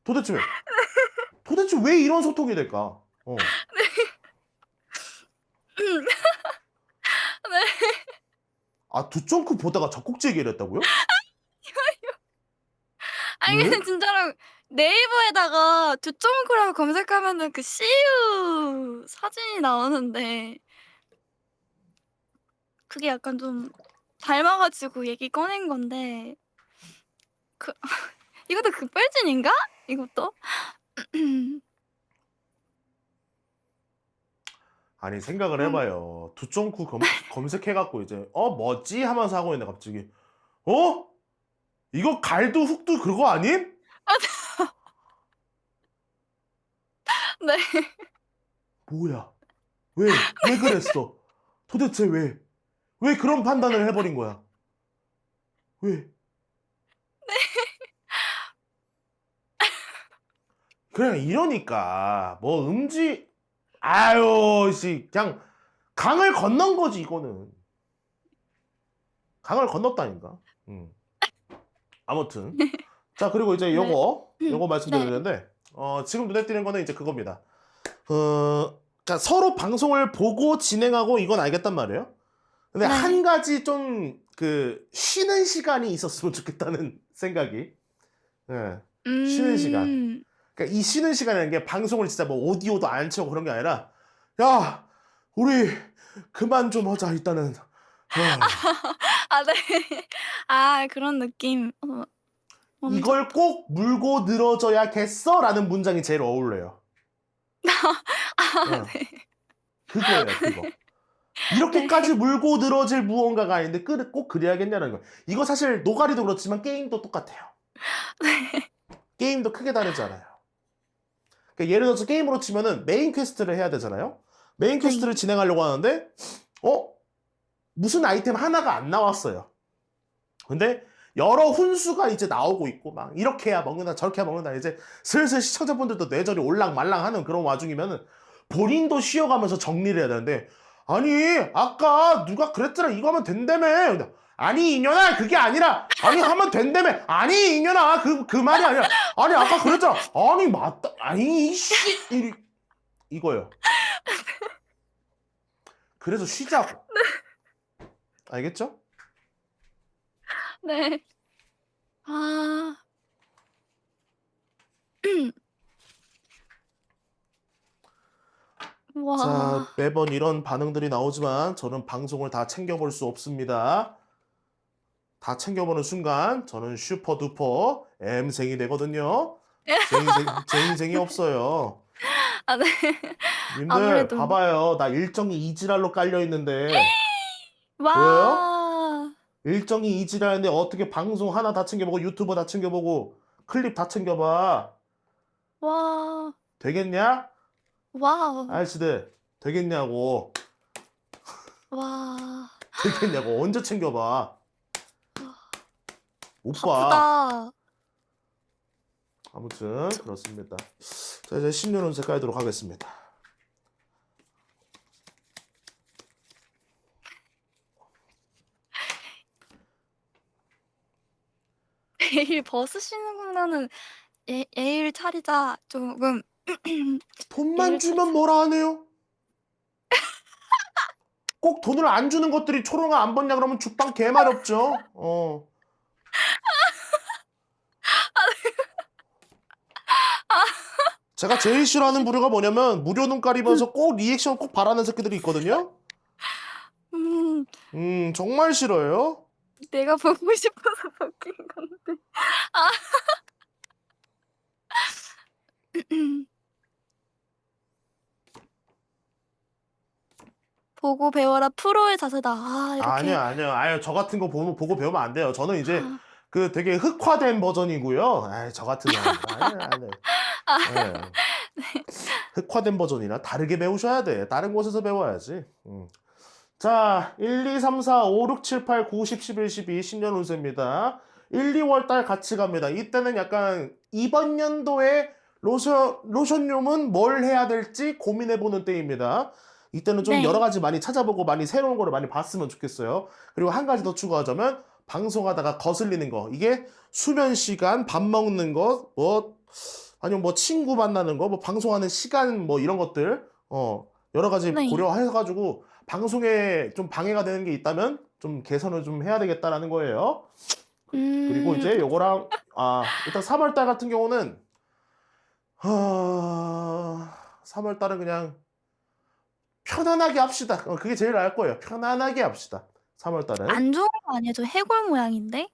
S1: 도대체 왜? 도대체 왜 이런 소통이 될까?
S2: 네.
S1: 아, 두점크 보다가 젖꼭지 얘기를 했다고요?
S2: 아니
S1: 왜?
S2: 근데 진짜로 네이버에다가 두점크라고 검색하면은 그 CU 사진이 나오는데 그게 약간 좀 닮아 가지고 얘기 꺼낸 건데 그 이것도 급발진인가? 이것도?
S1: 아니, 생각을
S2: 음.
S1: 해봐요. 두점크 검색해갖고 이제, 뭐지? 하면서 하고 있는데 갑자기, 어? 이거 갈도 훅도 그거 아님?
S2: 네.
S1: 뭐야? 왜 그랬어? 도대체 왜? 왜 그런 판단을 해버린 거야? 왜? 그냥 이러니까 뭐 아유 씨 그냥 강을 건넌 거지 이거는 강을 건넜다니까. 아무튼 자, 그리고 이제
S2: 네.
S1: 요거
S2: 네.
S1: 말씀드리는데, 지금 눈에 띄는 거는 이제 그겁니다. 그러니까 서로 방송을 보고 진행하고 이건 알겠단 말이에요. 근데
S2: 네.
S1: 한 가지 좀 쉬는 시간이 있었으면 좋겠다는 생각이. 예. 쉬는 시간. 그러니까 이 쉬는 시간이라는 게 방송을 진짜 뭐 오디오도 안 채우고 그런 게 아니라, 야, 우리 그만 좀 하자, 일단은.
S2: 아, 네. 아, 그런 느낌. 너무
S1: 이걸
S2: 좋다.
S1: 꼭 물고 늘어져야겠어? 라는 문장이 제일 어울려요.
S2: 아,
S1: 어,
S2: 네.
S1: 그거예요, 그거.
S2: 네.
S1: 이렇게까지 물고 늘어질 무언가가 아닌데 꼭 그래야겠냐는 거예요. 이거 사실 노가리도 그렇지만 게임도 똑같아요.
S2: 네.
S1: 게임도 크게 다르지 않아요. 그러니까 예를 들어서 게임으로 치면은 메인 퀘스트를 해야 되잖아요. 메인
S2: 네.
S1: 퀘스트를 진행하려고 하는데 무슨 아이템 하나가 안 나왔어요. 근데 여러 훈수가 이제 나오고 있고 막 이렇게 해야 먹는다 저렇게 해야 먹는다 이제 슬슬 시청자분들도 뇌절이 올랑말랑하는 그런 와중이면은 본인도 쉬어가면서 정리를 해야 되는데 아니 아까 누가 그랬잖아 이거 하면 된다며 근데, 아니 이년아 그게 아니라 아니 하면 된다며 아니 이년아 그 말이 아니라 아니 아까 그랬잖아 아니 맞다 아니 이씨 이거요. 그래서 쉬자고. 알겠죠?
S2: 네. 아.
S1: 자,
S2: 와.
S1: 매번 이런 반응들이 나오지만 저는 방송을 다 챙겨볼 수 없습니다. 다 챙겨보는 순간 저는 슈퍼두퍼 M생이 되거든요. 제인생이 없어요.
S2: 아, 네.
S1: 님들
S2: 아무래도.
S1: 봐봐요. 나 일정이 이지랄로 깔려 있는데 보여요?
S2: 와.
S1: 일정이 이지랄인데 어떻게 방송 하나 다 챙겨보고 유튜버 다 챙겨보고 클립 다 챙겨봐.
S2: 와.
S1: 되겠냐?
S2: 와우.
S1: 아저씨들 되겠냐고.
S2: 와.
S1: 되겠냐고. 언제 챙겨봐. 오빠.
S2: 바쁘다.
S1: 아무튼 그렇습니다. 자 이제 10년 운세 깔도록 하겠습니다.
S2: 매일 벗으시는구나는 예의를 차리자. 조금
S1: 돈만
S2: 예의를
S1: 주면
S2: 차리자.
S1: 뭐라 하네요? 꼭 돈을 안 주는 것들이 초롱아 안 벗냐 그러면 죽방 개말 없죠. 제가 제일 싫어하는 부류가 뭐냐면 무료 눈깔이면서 꼭 리액션 꼭 바라는 새끼들이 있거든요.
S2: 음.
S1: 정말 싫어요.
S2: 내가 보고 싶어서 바뀐 건데. 아. 보고 배워라 프로의 자세다. 아, 이렇게.
S1: 아니요. 저 같은 거 보고 배우면 안 돼요. 저는 이제
S2: 아.
S1: 그 되게 흑화된 버전이고요. 저 같은 거 아니에요.
S2: 아.
S1: 네. 흑화된 버전이나 다르게 배우셔야 돼. 다른 곳에서 배워야지. 자, 1, 2, 3, 4, 5, 6, 7, 8, 9, 10, 11, 12 신년 운세입니다. 1, 2월 달 같이 갑니다. 이때는 약간 이번 연도에 로션용은 뭘 해야 될지 고민해보는 때입니다. 이때는 좀
S2: 네.
S1: 여러 가지 많이 찾아보고 많이 새로운 거를 많이 봤으면 좋겠어요. 그리고 한 가지 더 추가하자면 방송하다가 거슬리는 거. 이게 수면 시간, 밥 먹는 거, 아니면 뭐 친구 만나는 거, 뭐 방송하는 시간 뭐 이런 것들 여러 가지
S2: 네.
S1: 고려해가지고 방송에 좀 방해가 되는 게 있다면 좀 개선을 좀 해야 되겠다라는 거예요. 그리고 이제 요거랑 일단 3월 달 같은 경우는 3월 달은 그냥 편안하게 합시다. 그게 제일 나을 거예요. 편안하게 합시다. 3월 달은
S2: 안 좋은 거 아니에요? 저 해골 모양인데?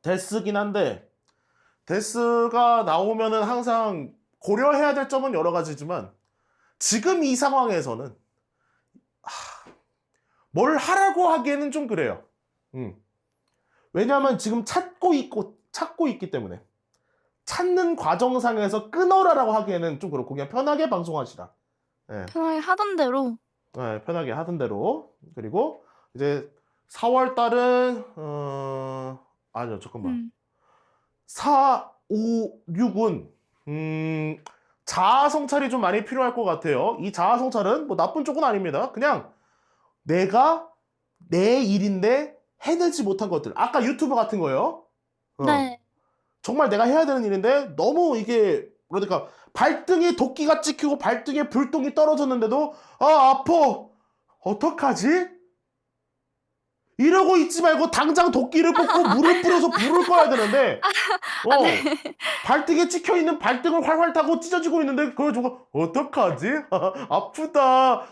S1: 데스긴 한데 데스가 나오면은 항상 고려해야 될 점은 여러 가지지만 지금 이 상황에서는 뭘 하라고 하기에는 좀 그래요. 왜냐하면 지금 찾고 있기 때문에 찾는 과정상에서 끊어라라고 하기에는 좀 그렇고 그냥 편하게 방송하시라. 네.
S2: 편하게 하던 대로.
S1: 네, 편하게 하던 대로. 그리고 이제 4월 달은 아니요 잠깐만 4, 5, 6은 자아 성찰이 좀 많이 필요할 것 같아요. 이 자아 성찰은 뭐 나쁜 쪽은 아닙니다. 그냥 내가 내 일인데 해내지 못한 것들. 아까 유튜브 같은 거요.
S2: 네.
S1: 정말 내가 해야 되는 일인데 너무 이게 그러니까 발등에 도끼가 찍히고 발등에 불똥이 떨어졌는데도 아파 어떡하지? 이러고 있지 말고 당장 도끼를 뽑고 물을 뿌려서 불을 꺼야 되는데
S2: 네.
S1: 발등에 찍혀있는 발등을 활활 타고 찢어지고 있는데 그걸 저거 어떡하지? 아프다.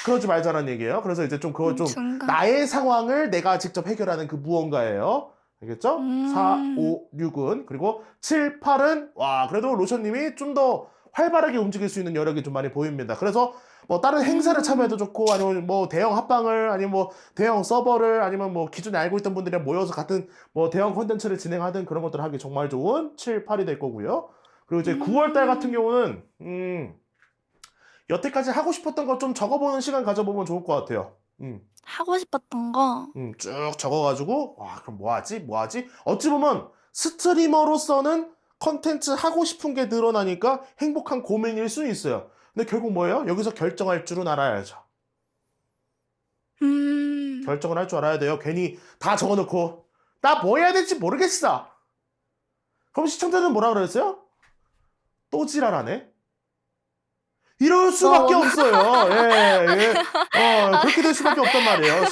S1: 그러지 말자는 얘기예요. 그래서 이제 좀 그거 좀
S2: 중간.
S1: 나의 상황을 내가 직접 해결하는 그 무언가예요. 알겠죠? 4, 5, 6은 그리고 7, 8은 와 그래도 로션님이 좀 더 활발하게 움직일 수 있는 여력이 좀 많이 보입니다. 그래서 뭐 다른 행사를 참여해도 좋고 아니면 뭐 대형 합방을 아니면 뭐 대형 서버를 아니면 뭐 기존에 알고 있던 분들이랑 모여서 같은 뭐 대형 콘텐츠를 진행하든 그런 것들을 하기 정말 좋은 7, 8이 될 거고요. 그리고 이제 9월 달 같은 경우는 여태까지 하고 싶었던 거 좀 적어보는 시간 가져보면 좋을 것 같아요.
S2: 하고 싶었던 거.
S1: 쭉 적어가지고 와 그럼 뭐하지? 어찌 보면 스트리머로서는 컨텐츠 하고 싶은 게 늘어나니까 행복한 고민일 수 있어요. 근데 결국 뭐예요? 여기서 결정할 줄은 알아야죠. 결정을 할 줄 알아야 돼요. 괜히 다 적어놓고 나 뭐 해야 될지 모르겠어. 그럼 시청자들은 뭐라 그랬어요? 또 지랄하네? 이럴 수밖에 없어요. 예. 그렇게 될 수밖에 없단 말이에요.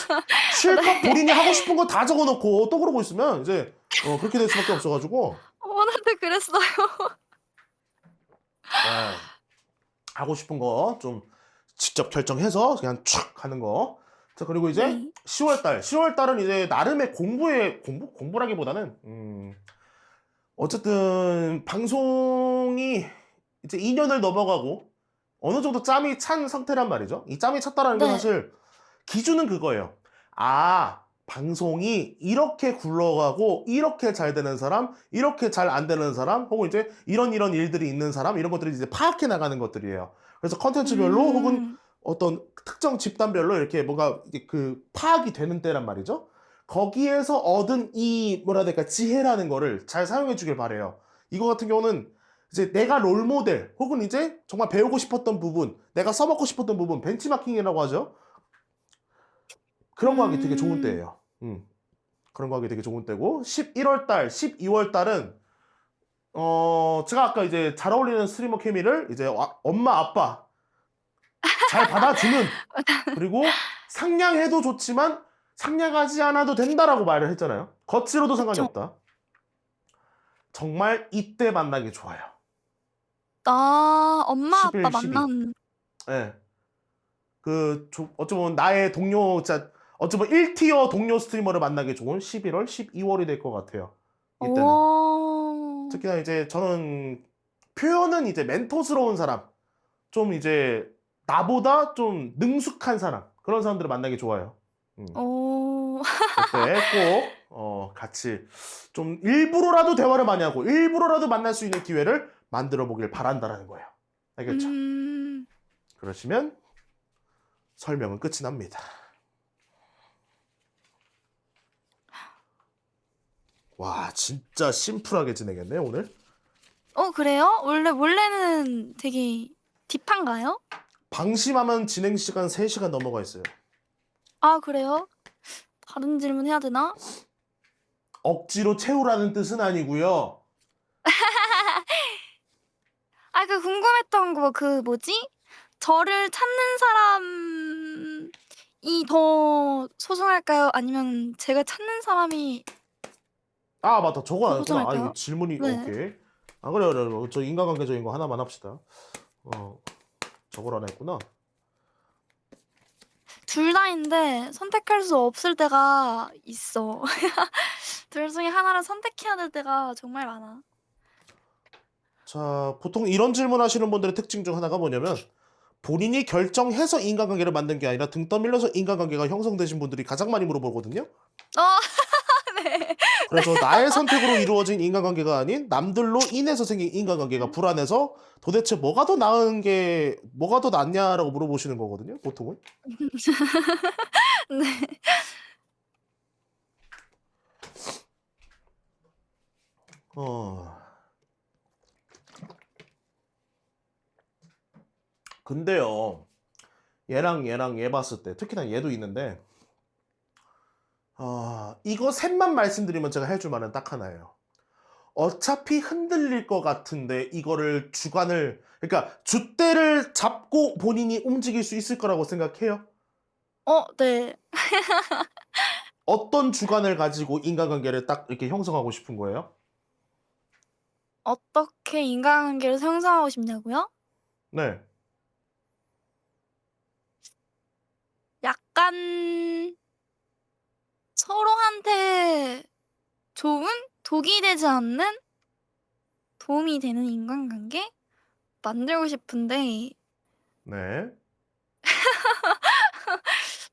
S1: 실컷 본인이 하고 싶은 거 다 적어놓고 또 그러고 있으면 이제 그렇게 될 수밖에 없어가지고
S2: 오늘도 그랬어요.
S1: 하고 싶은 거 좀 직접 결정해서 그냥 촥 하는 거. 자 그리고 이제
S2: 네.
S1: 10월달은 이제 나름의 공부라기보다는 어쨌든 방송이 이제 2년을 넘어가고 어느 정도 짬이 찬 상태란 말이죠. 이 짬이 찼다라는 게
S2: 네.
S1: 사실 기준은 그거예요. 아, 방송이 이렇게 굴러가고 이렇게 잘 되는 사람, 이렇게 잘 안 되는 사람, 혹은 이제 이런 일들이 있는 사람 이런 것들이 이제 파악해 나가는 것들이에요. 그래서 컨텐츠별로 혹은 어떤 특정 집단별로 이렇게 뭔가 그 파악이 되는 때란 말이죠. 거기에서 얻은 이 뭐라 해야 될까 지혜라는 거를 잘 사용해 주길 바래요. 이거 같은 경우는 이제 내가 롤모델 혹은 이제 정말 배우고 싶었던 부분, 내가 써먹고 싶었던 부분, 벤치마킹이라고 하죠. 그런 거 하기 되게 좋은 때예요. 그런 거 하기 되게 좋은 때고 11월 달, 12월 달은 제가 아까 이제 잘 어울리는 스트리머 케미를 이제 엄마 아빠 잘 받아주는 그리고 상냥해도 좋지만 상냥하지 않아도 된다라고 말을 했잖아요. 거칠어도 상관이
S2: 그쵸.
S1: 없다. 정말 이때 만나기 좋아요.
S2: 나 엄마
S1: 11,
S2: 아빠
S1: 12.
S2: 만난.
S1: 예. 어쩌면 나의 동료, 진짜 어쩌면 1티어 동료 스트리머를 만나기 좋은 11월, 12월이 될 것 같아요. 이때는.
S2: 오.
S1: 특히나 이제 저는 표현은 이제 멘토스러운 사람, 좀 이제 나보다 좀 능숙한 사람, 그런 사람들을 만나기 좋아요.
S2: 오.
S1: 그때 꼭 같이 좀 일부러라도 대화를 많이 하고 일부러라도 만날 수 있는 기회를 만들어 보길 바란다라는 거예요. 알겠죠? 그러시면 설명은 끝이 납니다. 와, 진짜 심플하게 진행했네, 오늘.
S2: 그래요? 원래는 되게 딥한가요?
S1: 방심하면 진행 시간 3시간 넘어가 있어요.
S2: 아, 그래요? 다른 질문 해야 되나?
S1: 억지로 채우라는 뜻은 아니고요.
S2: 아, 그 궁금했던 거 그 뭐지? 저를 찾는 사람이 더 소중할까요? 아니면 제가 찾는 사람이
S1: 아, 맞다. 저거 안
S2: 더
S1: 했구나. 아,
S2: 소중할까요?
S1: 이거 질문이
S2: 네.
S1: 오케이. 아, 그래. 저 인간관계적인 거 하나만 합시다. 저걸 안 했구나.
S2: 둘 다인데 선택할 수 없을 때가 있어. 둘 중에 하나를 선택해야 될 때가 정말 많아.
S1: 자, 보통 이런 질문 하시는 분들의 특징 중 하나가 뭐냐면 본인이 결정해서 인간관계를 만든 게 아니라 등 떠밀려서 인간관계가 형성되신 분들이 가장 많이 물어보거든요.
S2: 네.
S1: 그래서 나의 선택으로 이루어진 인간관계가 아닌 남들로 인해서 생긴 인간관계가 불안해서 도대체 뭐가 더 낫냐라고 물어보시는 거거든요, 보통은.
S2: 네.
S1: 근데요, 얘랑 얘 봤을 때, 특히나 얘도 있는데, 이거 셋만 말씀드리면 제가 해줄 말은 딱 하나예요. 어차피 흔들릴 것 같은데 이거를 주관을 그러니까 줏대를 잡고 본인이 움직일 수 있을 거라고 생각해요?
S2: 네.
S1: 어떤 주관을 가지고 인간관계를 딱 이렇게 형성하고 싶은 거예요?
S2: 어떻게 인간관계를 형성하고 싶냐고요?
S1: 네.
S2: 약간 서로한테 좋은 독이 되지 않는 도움이 되는 인간관계 만들고 싶은데
S1: 네.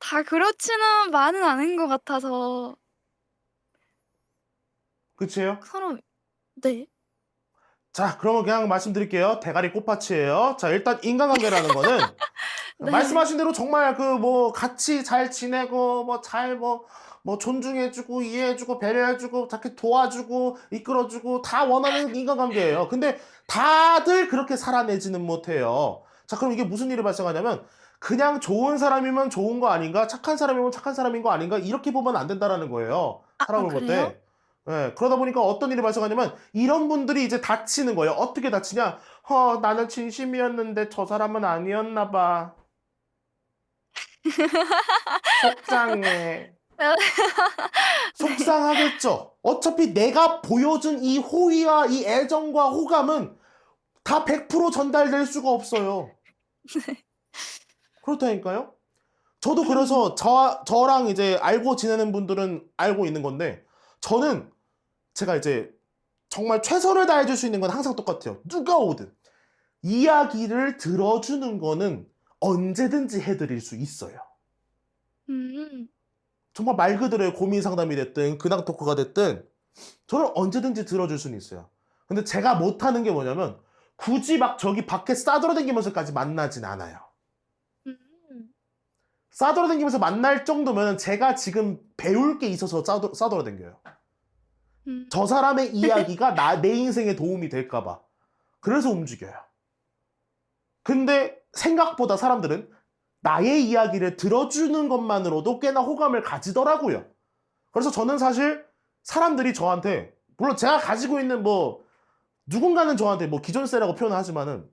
S2: 다 그렇지는 않은 것 같아서
S1: 끝이에요?
S2: 서로 네.
S1: 자, 그러면 그냥 말씀드릴게요. 대가리 꽃밭이에요. 자, 일단 인간관계라는 거는
S2: 네.
S1: 말씀하신 대로 정말 그 뭐 같이 잘 지내고 뭐 잘 뭐 존중해주고 이해해주고 배려해주고 자꾸 도와주고 이끌어주고 다 원하는 인간관계예요. 근데 다들 그렇게 살아내지는 못해요. 자, 그럼 이게 무슨 일이 발생하냐면 그냥 좋은 사람이면 좋은 거 아닌가? 착한 사람이면 착한 사람인 거 아닌가? 이렇게 보면 안 된다라는 거예요. 사람을 볼
S2: 그래요?
S1: 때. 예, 그러다 보니까 어떤 일이 발생하냐면 이런 분들이 이제 다치는 거예요. 어떻게 다치냐? 나는 진심이었는데 저 사람은 아니었나 봐. 속상해. 속상하겠죠. 어차피 내가 보여준 이 호의와 이 애정과 호감은 다 100% 전달될 수가 없어요. 그렇다니까요. 저도 그래서 저랑 이제 알고 지내는 분들은 알고 있는 건데 저는 제가 이제 정말 최선을 다해줄 수 있는 건 항상 똑같아요. 누가 오든. 이야기를 들어주는 거는 언제든지 해드릴 수 있어요.
S2: 음.
S1: 정말 말 그대로의 고민 상담이 됐든 근황 토크가 됐든 저는 언제든지 들어줄 수는 있어요. 근데 제가 못하는 게 뭐냐면 굳이 막 저기 밖에 싸돌아다니면서까지 만나진 않아요.
S2: 음.
S1: 싸돌아다니면서 만날 정도면 제가 지금 배울 게 있어서 싸돌아다녀요.
S2: 음.
S1: 저 사람의 이야기가 내 인생에 도움이 될까 봐. 그래서 움직여요. 근데 생각보다 사람들은 나의 이야기를 들어주는 것만으로도 꽤나 호감을 가지더라고요. 그래서 저는 사실 사람들이 저한테 물론 제가 가지고 있는 뭐 누군가는 저한테 뭐 기존세라고 표현하지만은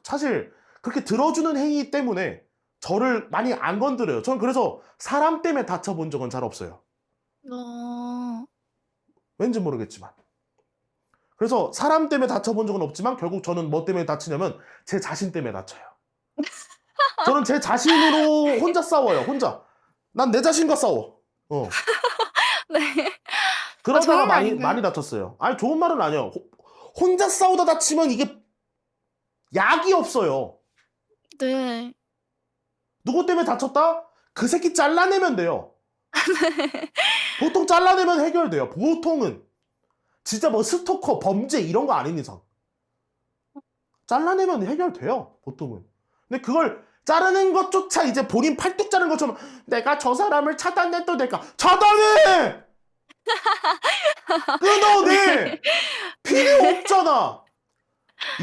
S1: 사실 그렇게 들어주는 행위 때문에 저를 많이 안 건드려요. 저는 그래서 사람 때문에 다쳐본 적은 잘 없어요.
S2: 어.
S1: 왠지 모르겠지만. 그래서 사람 때문에 다쳐본 적은 없지만 결국 저는 뭐 때문에 다치냐면 제 자신 때문에 다쳐요. 저는 제 자신으로 혼자 싸워요. 혼자. 난 내 자신과 싸워.
S2: 네.
S1: 그러다가
S2: 좋은 거
S1: 많이
S2: 아닌가요?
S1: 다쳤어요. 아니 좋은 말은 아니에요. 혼자 싸우다 다치면 이게 약이 없어요.
S2: 네.
S1: 누구 때문에 다쳤다? 그 새끼 잘라내면 돼요. 보통 잘라내면 해결돼요. 보통은. 진짜 뭐 스토커, 범죄 이런 거 아닌 이상. 잘라내면 해결돼요. 보통은. 근데 그걸 자르는 것조차 이제 본인 팔뚝 자른 것처럼 내가 저 사람을 차단해도 될까? 차단해! 끊어내!
S2: 네.
S1: 필요
S2: 네.
S1: 없잖아.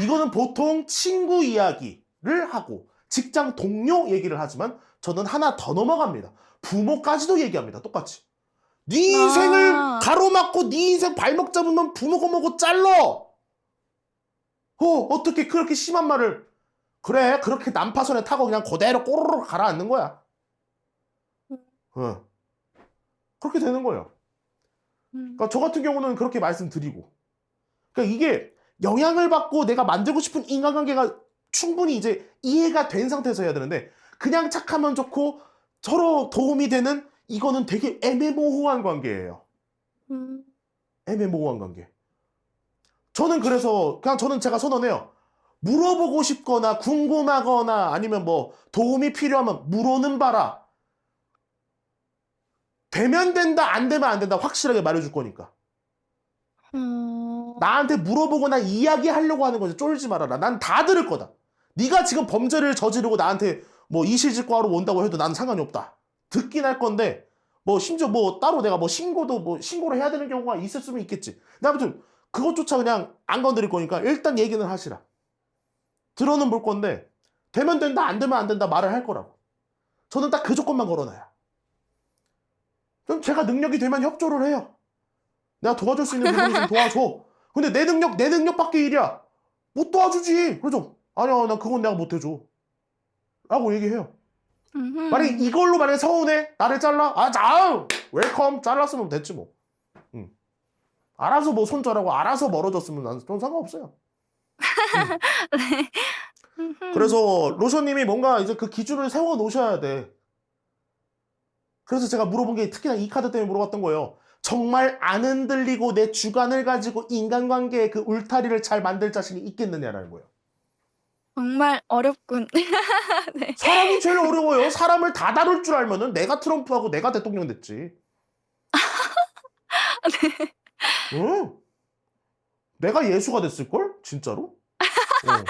S1: 이거는 보통 친구 이야기를 하고 직장 동료 얘기를 하지만 저는 하나 더 넘어갑니다. 부모까지도 얘기합니다. 똑같이. 네 인생을
S2: 아.
S1: 가로막고 네 인생 발목 잡으면 부모가 뭐고 잘러. 어떻게 그렇게 심한 말을 그래 그렇게 난파선에 타고 그냥 그대로 꼬르륵 가라앉는 거야. 어. 그렇게 되는 거예요. 그러니까 저 같은 경우는 그렇게 말씀드리고 그러니까 이게 영향을 받고 내가 만들고 싶은 인간관계가 충분히 이제 이해가 된 상태에서 해야 되는데 그냥 착하면 좋고 서로 도움이 되는 이거는 되게 애매모호한 관계예요.
S2: 음.
S1: 애매모호한 관계. 저는 그래서 그냥 저는 제가 선언해요. 물어보고 싶거나 궁금하거나 아니면 뭐 도움이 필요하면 물어는 봐라. 되면 된다 안 되면 안 된다 확실하게 말해줄 거니까. 나한테 물어보거나 이야기하려고 하는 거지 쫄지 말아라. 난 다 들을 거다. 네가 지금 범죄를 저지르고 나한테 뭐 이실직고하러 온다고 해도 난 상관이 없다. 듣긴 할 건데 뭐 심지어 뭐 따로 내가 뭐 신고를 해야 되는 경우가 있을 수는 있겠지. 근데 아무튼 그것조차 그냥 안 건드릴 거니까 일단 얘기는 하시라. 들어는 볼 건데 되면 된다 안 되면 안 된다 말을 할 거라고. 저는 딱 그 조건만 걸어놔요. 그럼 제가 능력이 되면 협조를 해요. 내가 도와줄 수 있는 부분이 좀 도와줘. 근데 내 능력밖에 일이야. 못 도와주지. 그러죠. 아니야, 나 그건 내가 못 해줘. 라고 얘기해요. 만약에 이걸로 만약에 서운해? 나를 잘라? 웰컴. 잘랐으면 됐지 뭐. 알아서 뭐 손절하고 알아서 멀어졌으면 전 상관없어요.
S2: 네.
S1: 그래서 로션님이 뭔가 이제 그 기준을 세워 놓으셔야 돼. 그래서 제가 물어본 게 특히나 이 카드 때문에 물어봤던 거예요. 정말 안 흔들리고 내 주관을 가지고 인간관계의 그 울타리를 잘 만들 자신이 있겠느냐라는 거예요.
S2: 정말 어렵군. 네.
S1: 사람이 제일 어려워요. 사람을 다 다룰 줄 알면은 내가 트럼프하고 내가 대통령 됐지.
S2: 네.
S1: 응? 내가 예수가 됐을걸? 진짜로? 어.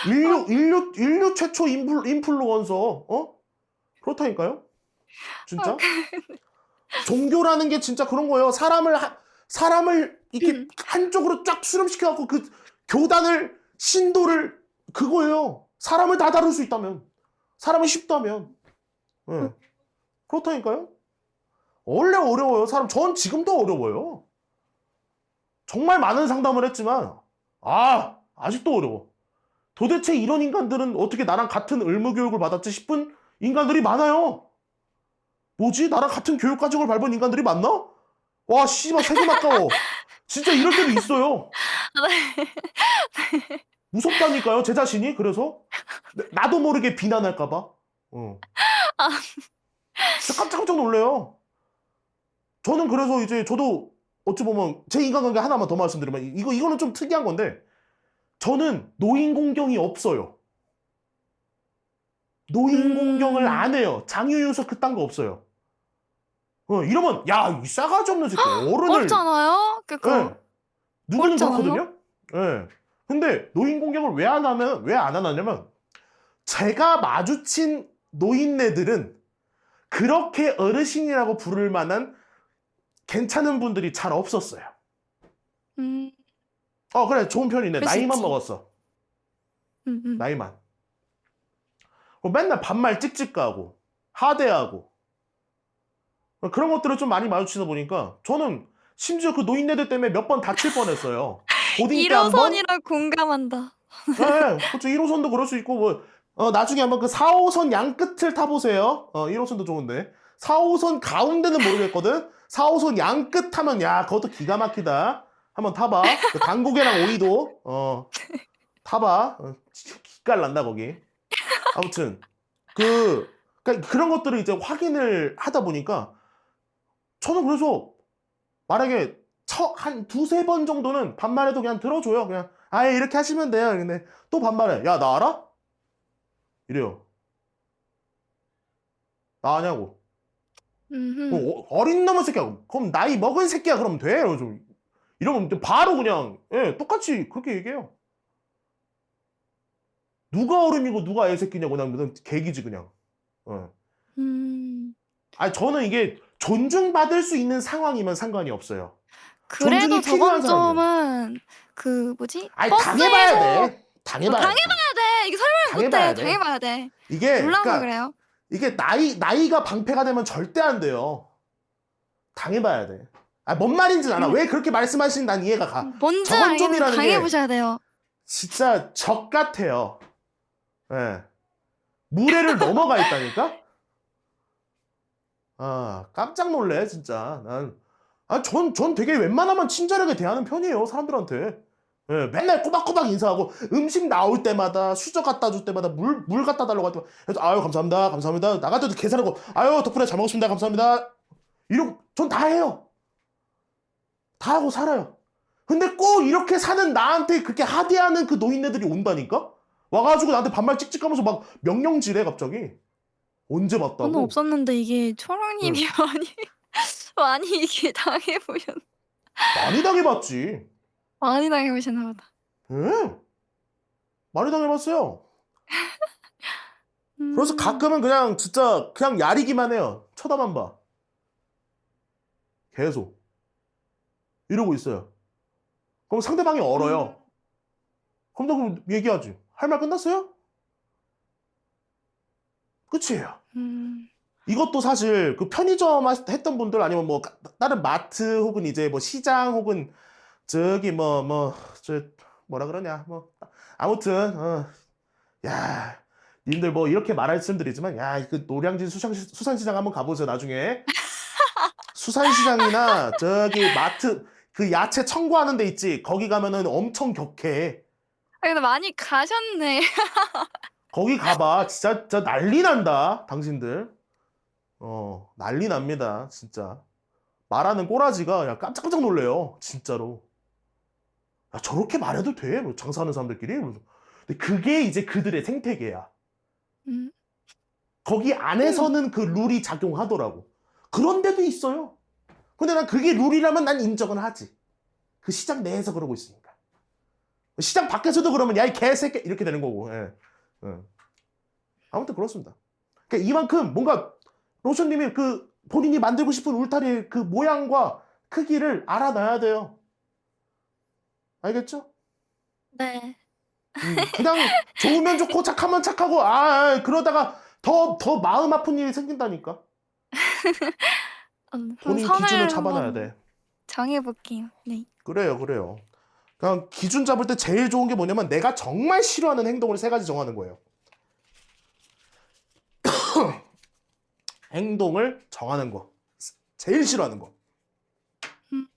S1: 인류 최초 인플루언서, 그렇다니까요? 진짜? 종교라는 게 진짜 그런 거예요. 사람을 이렇게 한쪽으로 쫙 수렴시켜갖고 그 교단을, 신도를, 그거예요. 사람을 다 다룰 수 있다면. 사람이 쉽다면. 예. 그렇다니까요? 원래 어려워요. 전 지금도 어려워요. 정말 많은 상담을 했지만, 아직도 어려워. 도대체 이런 인간들은 어떻게 나랑 같은 의무교육을 받았지 싶은 인간들이 많아요. 뭐지? 나랑 같은 교육과정을 밟은 인간들이 많나? 와, 씨발, 세금 아까워. 진짜 이럴 때도 있어요. 무섭다니까요, 제 자신이. 그래서 나도 모르게 비난할까봐. 진짜 깜짝깜짝 놀래요. 저는 그래서 이제 저도 어찌 보면 제 인간관계 하나만 더 말씀드리면 이거는 좀 특이한 건데 저는 노인 공경이 없어요. 노인 공경을 안 해요. 장유유서 그딴 거 없어요. 이러면 야, 이 싸가지 없는 새끼 어른을
S2: 어렵잖아요.
S1: 예. 누구는
S2: 어렵잖아요.
S1: 그렇거든요. 예. 근데 노인 공경을 왜 안 하냐면 제가 마주친 노인네들은 그렇게 어르신이라고 부를 만한 괜찮은 분들이 잘 없었어요. 그래, 좋은 편이네.
S2: 그럴 수
S1: 나이만
S2: 있지.
S1: 먹었어. 나이만. 맨날 반말 찍찍 가고 하대하고 그런 것들을 좀 많이 마주치다 보니까 저는 심지어 그 노인네들 때문에 몇 번 다칠 뻔했어요. 고딩 때 한 번.
S2: 1호선이라 공감한다.
S1: 네, 그렇죠. 1호선도 그럴 수 있고 나중에 한번 그 4호선 양끝을 타보세요. 1호선도 좋은데 4호선 가운데는 모르겠거든. 4호선 양끝 타면 야, 그것도 기가 막히다. 한번 타봐. 그 당고개랑 오이도 타봐. 기깔 난다 거기. 아무튼 그러니까 그런 것들을 이제 확인을 하다 보니까 저는 그래서 만약에 한 두세 번 정도는 반말해도 그냥 들어줘요. 그냥 이렇게 하시면 돼요. 근데 또 반말해. 야, 나 알아? 이래요. 나 아냐고. 어린 놈의 새끼야. 그럼 나이 먹은 새끼야. 그러면 돼. 이러면 바로 그냥 똑같이 그렇게 얘기해요. 누가 어른이고 누가 애새끼냐고 그냥 무슨 개기지 그냥. 저는 이게 존중받을 수 있는 상황이면 상관이 없어요.
S2: 그래도
S1: 존중이 필요한
S2: 저번 점은 그 뭐지?
S1: 당해봐야 돼. 당해봐야 돼.
S2: 이게 설명
S1: 당해봐야
S2: 못해.
S1: 돼.
S2: 당해봐야 돼.
S1: 이게
S2: 몰라서
S1: 그러니까
S2: 그래요.
S1: 이게 나이가 방패가 되면 절대 안 돼요. 당해봐야 돼. 뭔 말인지는 알아. 왜 그렇게 말씀하시는 난 이해가 가.
S2: 뭔지
S1: 저건
S2: 알겠는데
S1: 좀이라는 게
S2: 당해보셔야 돼요.
S1: 진짜 적 같아요. 예. 무례를 넘어가 있다니까? 깜짝 놀래, 진짜. 전 되게 웬만하면 친절하게 대하는 편이에요, 사람들한테. 예, 맨날 꼬박꼬박 인사하고, 음식 나올 때마다, 수저 갖다 줄 때마다, 물 갖다 달라고 할 때마다, 아유, 감사합니다, 감사합니다. 나갈 때도 계산하고, 아유, 덕분에 잘 먹었습니다, 감사합니다. 전 다 해요. 다 하고 살아요. 근데 꼭 이렇게 사는 나한테 그렇게 하대하는 그 노인네들이 온다니까? 와가지고 나한테 반말 찍찍하면서 막 명령질해, 갑자기. 언제
S2: 저는
S1: 봤다고?
S2: 없었는데 이게 초롱님이 많이 이게 당해보셨.
S1: 많이 당해봤지.
S2: 많이 당해보셨나 보다.
S1: 예. 많이 당해봤어요. 그래서 가끔은 그냥 진짜 그냥 야리기만 해요. 쳐다만 봐. 계속. 이러고 있어요. 그럼 상대방이 얼어요. 그럼 나 그럼 얘기하지. 할 말 끝났어요? 끝이에요. 이것도 사실 그 편의점 했던 분들 아니면 뭐 다른 마트 혹은 이제 뭐 시장 혹은 저기 저 뭐라 그러냐 뭐 아무튼 야 님들 뭐 이렇게 말씀드리지만 야 그 노량진 수산시장 한번 가보세요 나중에. 수산시장이나 저기 마트 그 야채 청구하는 데 있지 거기 가면은 엄청 격해.
S2: 아, 근데 많이 가셨네.
S1: 거기 가봐 진짜 난리 난다 당신들. 난리 납니다 진짜. 말하는 꼬라지가 야 깜짝깜짝 놀래요 진짜로. 야 저렇게 말해도 돼? 뭐 장사하는 사람들끼리? 그러면서. 근데 그게 이제 그들의 생태계야.
S2: 음.
S1: 거기 안에서는 그 룰이 작용하더라고. 그런 데도 있어요. 근데 난 그게 룰이라면 난 인정은 하지. 그 시장 내에서 그러고 있으니까. 시장 밖에서도 그러면 야 이 개새끼 이렇게 되는 거고. 예. 예. 아무튼 그렇습니다. 그러니까 이만큼 뭔가 로션님이 그 본인이 만들고 싶은 울타리의 그 모양과 크기를 알아놔야 돼요. 알겠죠?
S2: 네.
S1: 그냥 좋으면 좋고 착하면 착하고 그러다가 더 마음 아픈 일이 생긴다니까.
S2: 그럼
S1: 본인 기준을
S2: 선을
S1: 잡아놔야
S2: 한번
S1: 돼.
S2: 정해볼게요. 네.
S1: 그래요. 그냥 기준 잡을 때 제일 좋은 게 뭐냐면 내가 정말 싫어하는 행동을 3가지 정하는 거예요. 행동을 정하는 거. 제일 싫어하는 거.
S2: 음.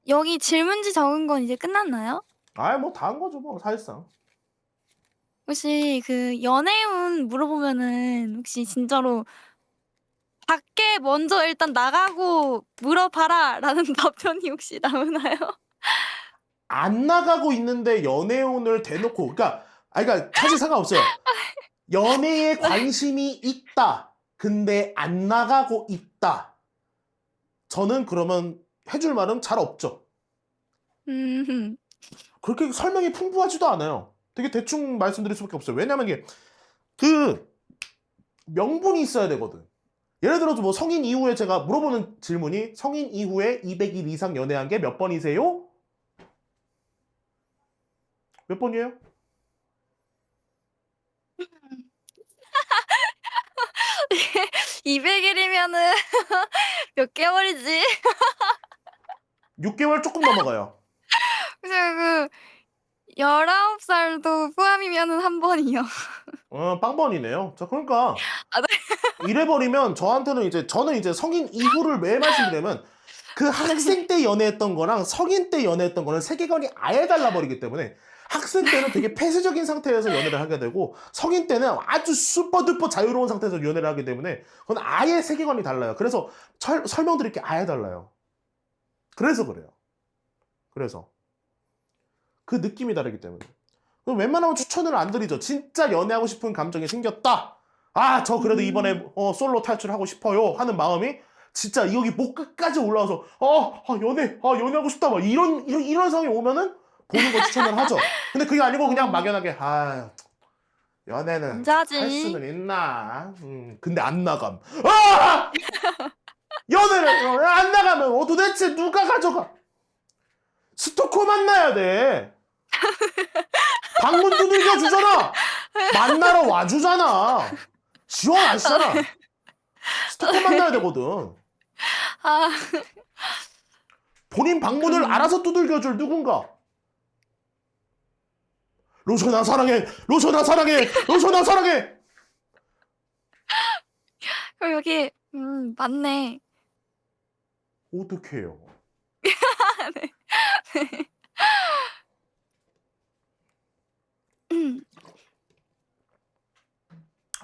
S2: 여기 질문지 적은 건 이제 끝났나요?
S1: 뭐 다 한 거죠 뭐 사실상.
S2: 혹시 그 연애운 물어보면은 혹시 진짜로 밖에 먼저 일단 나가고 물어봐라라는 답변이 혹시 나오나요?
S1: 안 나가고 있는데 연애운을 대놓고 그러니까 사실 상관없어요. 연애에 관심이 있다. 근데 안 나가고 있다. 저는 그러면 해줄 말은 잘 없죠.
S2: 음.
S1: 그렇게 설명이 풍부하지도 않아요. 되게 대충 말씀드릴 수밖에 없어요. 왜냐면 이게 그 명분이 있어야 되거든. 예를 들어서 뭐 성인 이후에 제가 물어보는 질문이 성인 이후에 200일 이상 연애한 게 몇 번이세요? 몇 번이에요?
S2: 200일이면은 몇 개월이지?
S1: 6개월 조금 넘어가요.
S2: 그래서 그 19살도 포함이면은 한 번이요.
S1: 빵번이네요. 자, 그러니까
S2: 아, 네.
S1: 이래버리면 저는 이제 성인 이후를 왜 말씀드리냐면 그 학생 때 연애했던 거랑 성인 때 연애했던 거는 세계관이 아예 달라버리기 때문에 학생 때는 되게 폐쇄적인 상태에서 연애를 하게 되고 성인 때는 아주 슈퍼두퍼 자유로운 상태에서 연애를 하기 때문에 그건 아예 세계관이 달라요. 그래서 설명드릴 게 아예 달라요. 그래서 그래요. 그래서 그 느낌이 다르기 때문에 그럼 웬만하면 추천을 안 드리죠. 진짜 연애하고 싶은 감정이 생겼다. 저 그래도 이번에 솔로 탈출하고 싶어요 하는 마음이 진짜 여기 목 끝까지 올라와서 연애하고 싶다 막 이런 상황이 오면은 보는 걸 추천을 하죠. 근데 그게 아니고 그냥 막연하게 연애는
S2: 남자지.
S1: 할 수는 있나. 근데 안 나감. 아! 연애를 안 나가면 도대체 누가 가져가? 스토커 만나야 돼. 방문 두들겨 주잖아. 만나러 와주잖아. 시원하시잖아. 스토커 만나야 되거든.
S2: 아,
S1: 본인 방문을 알아서 두들겨줄 누군가. 로션아 사랑해. 로션아 사랑해. 로션아 사랑해.
S2: 그럼 여기 맞네.
S1: 어떡해요.
S2: 네. 음.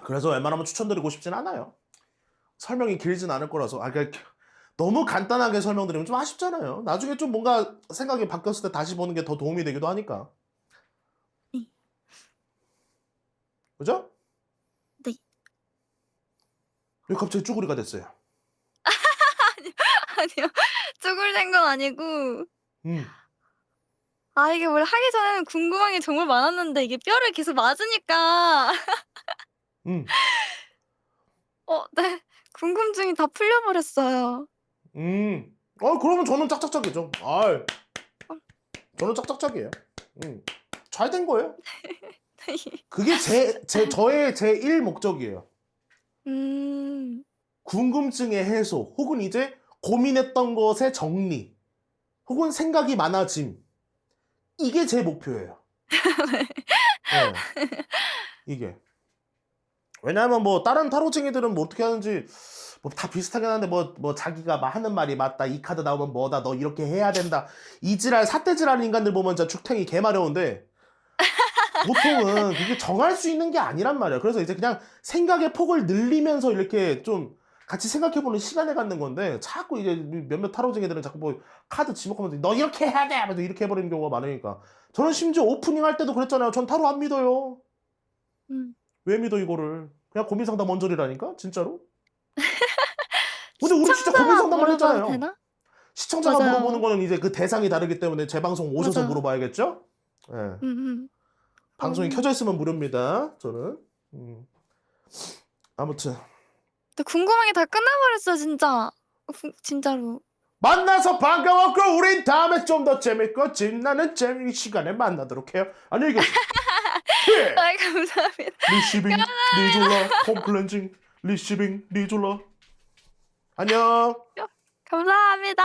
S1: 그래서 웬만하면 추천드리고 싶진 않아요. 설명이 길진 않을 거라서. 그러니까 너무 간단하게 설명드리면 좀 아쉽잖아요. 나중에 좀 뭔가 생각이 바뀌었을 때 다시 보는 게 더 도움이 되기도 하니까.
S2: 네.
S1: 그죠?
S2: 네.
S1: 왜 갑자기 쭈구리가 됐어요?
S2: 아니요. 쭈글댄 건 아니고
S1: 음.
S2: 이게 뭘 하기 전에는 궁금한 게 정말 많았는데 이게 뼈를 계속 맞으니까
S1: 음.
S2: 네. 궁금증이 다 풀려버렸어요.
S1: 그러면 저는 짝짝짝이죠. 저는 짝짝짝이에요. 잘 된 거예요. 그게 저의 제1 목적이에요.
S2: 음.
S1: 궁금증의 해소, 혹은 이제 고민했던 것의 정리, 혹은 생각이 많아짐. 이게 제 목표예요. 네, 이게. 왜냐하면 뭐 다른 타로쟁이들은 뭐 어떻게 하는지 뭐 다 비슷하긴 한데 뭐 자기가 막 하는 말이 맞다, 이 카드 나오면 뭐다, 너 이렇게 해야 된다, 이지랄 사태질하는 인간들 보면 진짜 죽탱이 개마려운데, 보통은 그게 정할 수 있는 게 아니란 말이야. 그래서 이제 그냥 생각의 폭을 늘리면서 이렇게 좀 같이 생각해보는 시간을 갖는 건데, 자꾸 이제 몇몇 타로쟁이들은 자꾸 뭐 카드 지목하면서 너 이렇게 해야 돼 하면서 이렇게 해버리는 경우가 많으니까. 저는 심지어 오프닝 할 때도 그랬잖아요. 전 타로 안 믿어요.
S2: 음.
S1: 왜 믿어 이거를? 그냥 고민 상담 원절이라니까 진짜로. 근데 우리 진짜 고민
S2: 시청자가
S1: 상담만
S2: 물어봐도
S1: 했잖아요.
S2: 되나?
S1: 시청자가 물어보는
S2: 맞아요.
S1: 거는 이제 그 대상이 다르기 때문에 제 방송 오셔서
S2: 맞아.
S1: 물어봐야겠죠? 예.
S2: 음음.
S1: 방송이 켜져 있으면 무료입니다. 저는. 아무튼
S2: 근데 궁금한 게 다 끝나버렸어 진짜. 진짜로.
S1: 만나서 반가웠고 우린 다음에 좀 더 재밌고 진나는 재미 시간에 만나도록 해요. 안녕히 계세요.
S2: 아 감사합니다.
S1: 리시빙 리졸라 홈클렌징 리시빙 리졸라 안녕.
S2: 감사합니다.